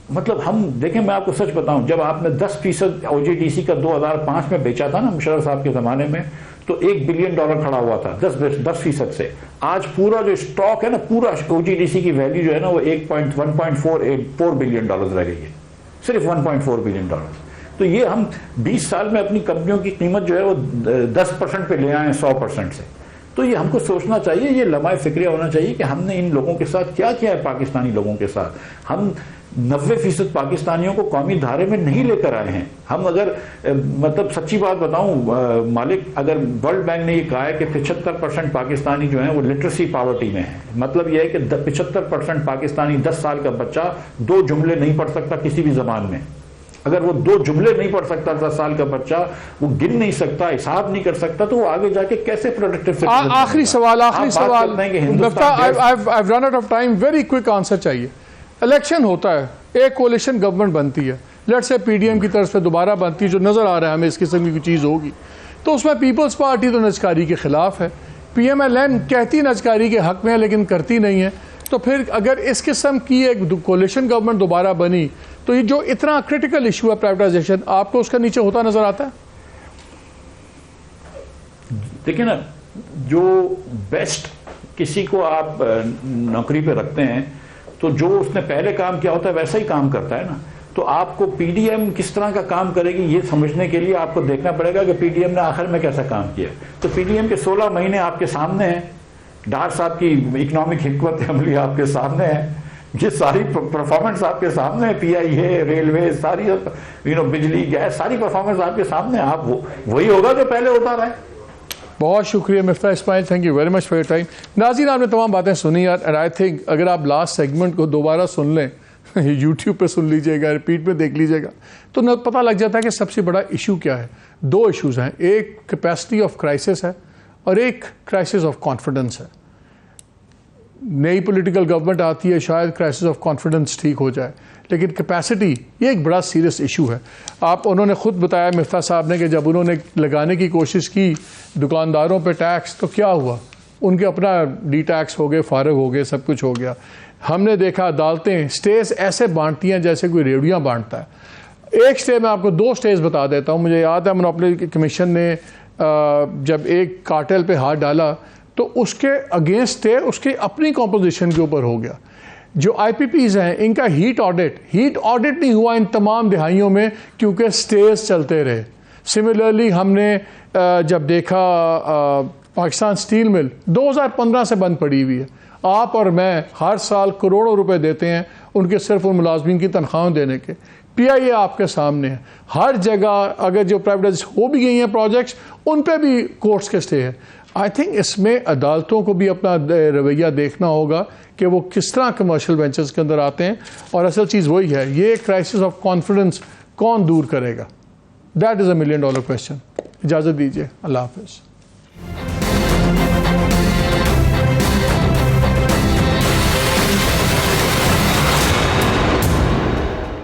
مطلب ہم دیکھیں, میں آپ کو سچ بتاؤں, جب آپ نے 10% OGDC کا 2005 میں بیچا تھا نا مشرف صاحب کے زمانے میں, تو $1 بلین کھڑا ہوا تھا 10% سے. آج پورا جو اسٹاک ہے نا, پورا OGDC کی ویلیو جو ہے نا وہ 1.4 بلین ڈالر رہ گئی ہے, صرف 1.4 بلین ڈالر. تو یہ ہم 20 سال میں اپنی کمپنیوں کی قیمت جو ہے وہ 10% پہ لے آئے 100% سے. تو یہ ہم کو سوچنا چاہیے, یہ لمحہ فکریہ ہونا چاہیے کہ ہم نے ان لوگوں کے ساتھ کیا کیا ہے, پاکستانی لوگوں کے ساتھ. ہم 90% پاکستانیوں کو قومی دھارے میں نہیں لے کر آئے ہیں. ہم اگر مطلب سچی بات بتاؤں مالک, اگر ورلڈ بینک نے یہ کہا ہے کہ 75% پاکستانی جو ہیں وہ لٹریسی پاورٹی میں ہیں, مطلب یہ ہے کہ 75% پاکستانی 10 سال کا بچہ 2 جملے نہیں پڑھ سکتا کسی بھی زبان میں. اگر وہ 2 جملے نہیں پڑھ سکتا 10 سال کا بچہ, وہ گن نہیں سکتا, حساب نہیں کر سکتا, تو وہ آگے جا کے کیسے پروڈکٹیو. آخری سوال I've run out of time, very quick answer چاہیے. الیکشن ہوتا ہے, ایک کولیشن گورنمنٹ بنتی ہے, لیٹ سے PDM کی طرف سے دوبارہ بنتی ہے, جو نظر آ رہا ہے ہمیں اس قسم کی چیز ہوگی. تو اس میں پیپلز پارٹی تو نجکاری کے خلاف ہے, PMLN کہتی نجکاری کے حق میں ہے لیکن کرتی نہیں ہے. تو پھر اگر اس قسم کی ایک کولیشن گورنمنٹ دوبارہ بنی, تو یہ جو اتنا کرٹیکل ایشو ہے پرائیویٹائزیشن, آپ کو اس کا نیچے ہوتا نظر آتا ہے؟ دیکھیں نا, جو بیسٹ کسی کو آپ نوکری پہ رکھتے ہیں تو جو اس نے پہلے کام کیا ہوتا ہے ویسا ہی کام کرتا ہے نا. تو آپ کو PDM کس طرح کا کام کرے گی یہ سمجھنے کے لیے آپ کو دیکھنا پڑے گا کہ PDM نے آخر میں کیسا کام کیا. تو PDM کے 16 مہینے آپ کے سامنے ہیں, ڈار صاحب کی اکنامک حکمت عملی آپ کے سامنے ہے, یہ ساری پرفارمنس آپ کے سامنے ہے, PIA, ریلوے, ساری بجلی, گیس, ساری پرفارمنس آپ کے سامنے ہے. آپ وہی ہوگا جو پہلے ہوتا رہا ہے. بہت شکریہ Miftah Ismail, thank you very much for your time. ناظرین, آپ نے تمام باتیں سنی یار, اینڈ آئی تھنک اگر آپ لاسٹ سیگمنٹ کو دوبارہ سن لیں, یوٹیوب پہ سن لیجیے گا, ریپیٹ پہ دیکھ لیجیے گا, تو پتہ لگ جاتا ہے کہ سب سے بڑا ایشو کیا ہے. 2 ایشوز ہیں, ایک کیپیسٹی آف کرائسس ہے اور ایک کرائسس آف کانفیڈنس ہے. نئی پولیٹیکل گورنمنٹ آتی ہے, شاید کرائسس آف کانفیڈنس ٹھیک ہو جائے, لیکن کیپیسٹی یہ ایک بڑا سیریس ایشو ہے. انہوں نے خود بتایا مفتاح صاحب نے کہ جب انہوں نے لگانے کی کوشش کی دکانداروں پہ ٹیکس, تو کیا ہوا, ان کے اپنا ڈی ٹیکس ہو گئے, فارغ ہو گئے, سب کچھ ہو گیا. ہم نے دیکھا عدالتیں اسٹیز ایسے بانٹتی ہیں جیسے کوئی ریوڑیاں بانٹتا ہے. ایک اسٹے میں آپ کو 2 اسٹیز بتا دیتا ہوں. مجھے یاد ہے مونوپولی کمیشن نے جب ایک کارٹل پہ ہاتھ ڈالا تو اس کے اگینسٹ اس کی اپنی کمپوزیشن کے اوپر ہو گیا. جو IPPs ہیں ان کا ہیٹ آڈٹ نہیں ہوا ان تمام دہائیوں میں, کیونکہ اسٹیز چلتے رہے. سملرلی ہم نے جب دیکھا پاکستان اسٹیل مل 2015 سے بند پڑی ہوئی ہے. آپ اور میں ہر سال کروڑوں روپے دیتے ہیں ان کے صرف ان ملازمین کی تنخواہوں دینے کے. پی آئی اے آپ کے سامنے ہے. ہر جگہ اگر جو پرائیویٹائز ہو بھی گئی ہیں پروجیکٹس ان پہ بھی کورٹس کے اسٹے ہے. آئی تھنک اس میں عدالتوں کو بھی اپنا رویہ دیکھنا ہوگا کہ وہ کس طرح کمرشل وینچرز کے اندر آتے ہیں, اور اصل چیز وہی ہے, یہ کرائسس آف کانفیڈنس کون دور کرے گا؟ That is $1 million question. اجازت دیجیے, اللہ حافظ.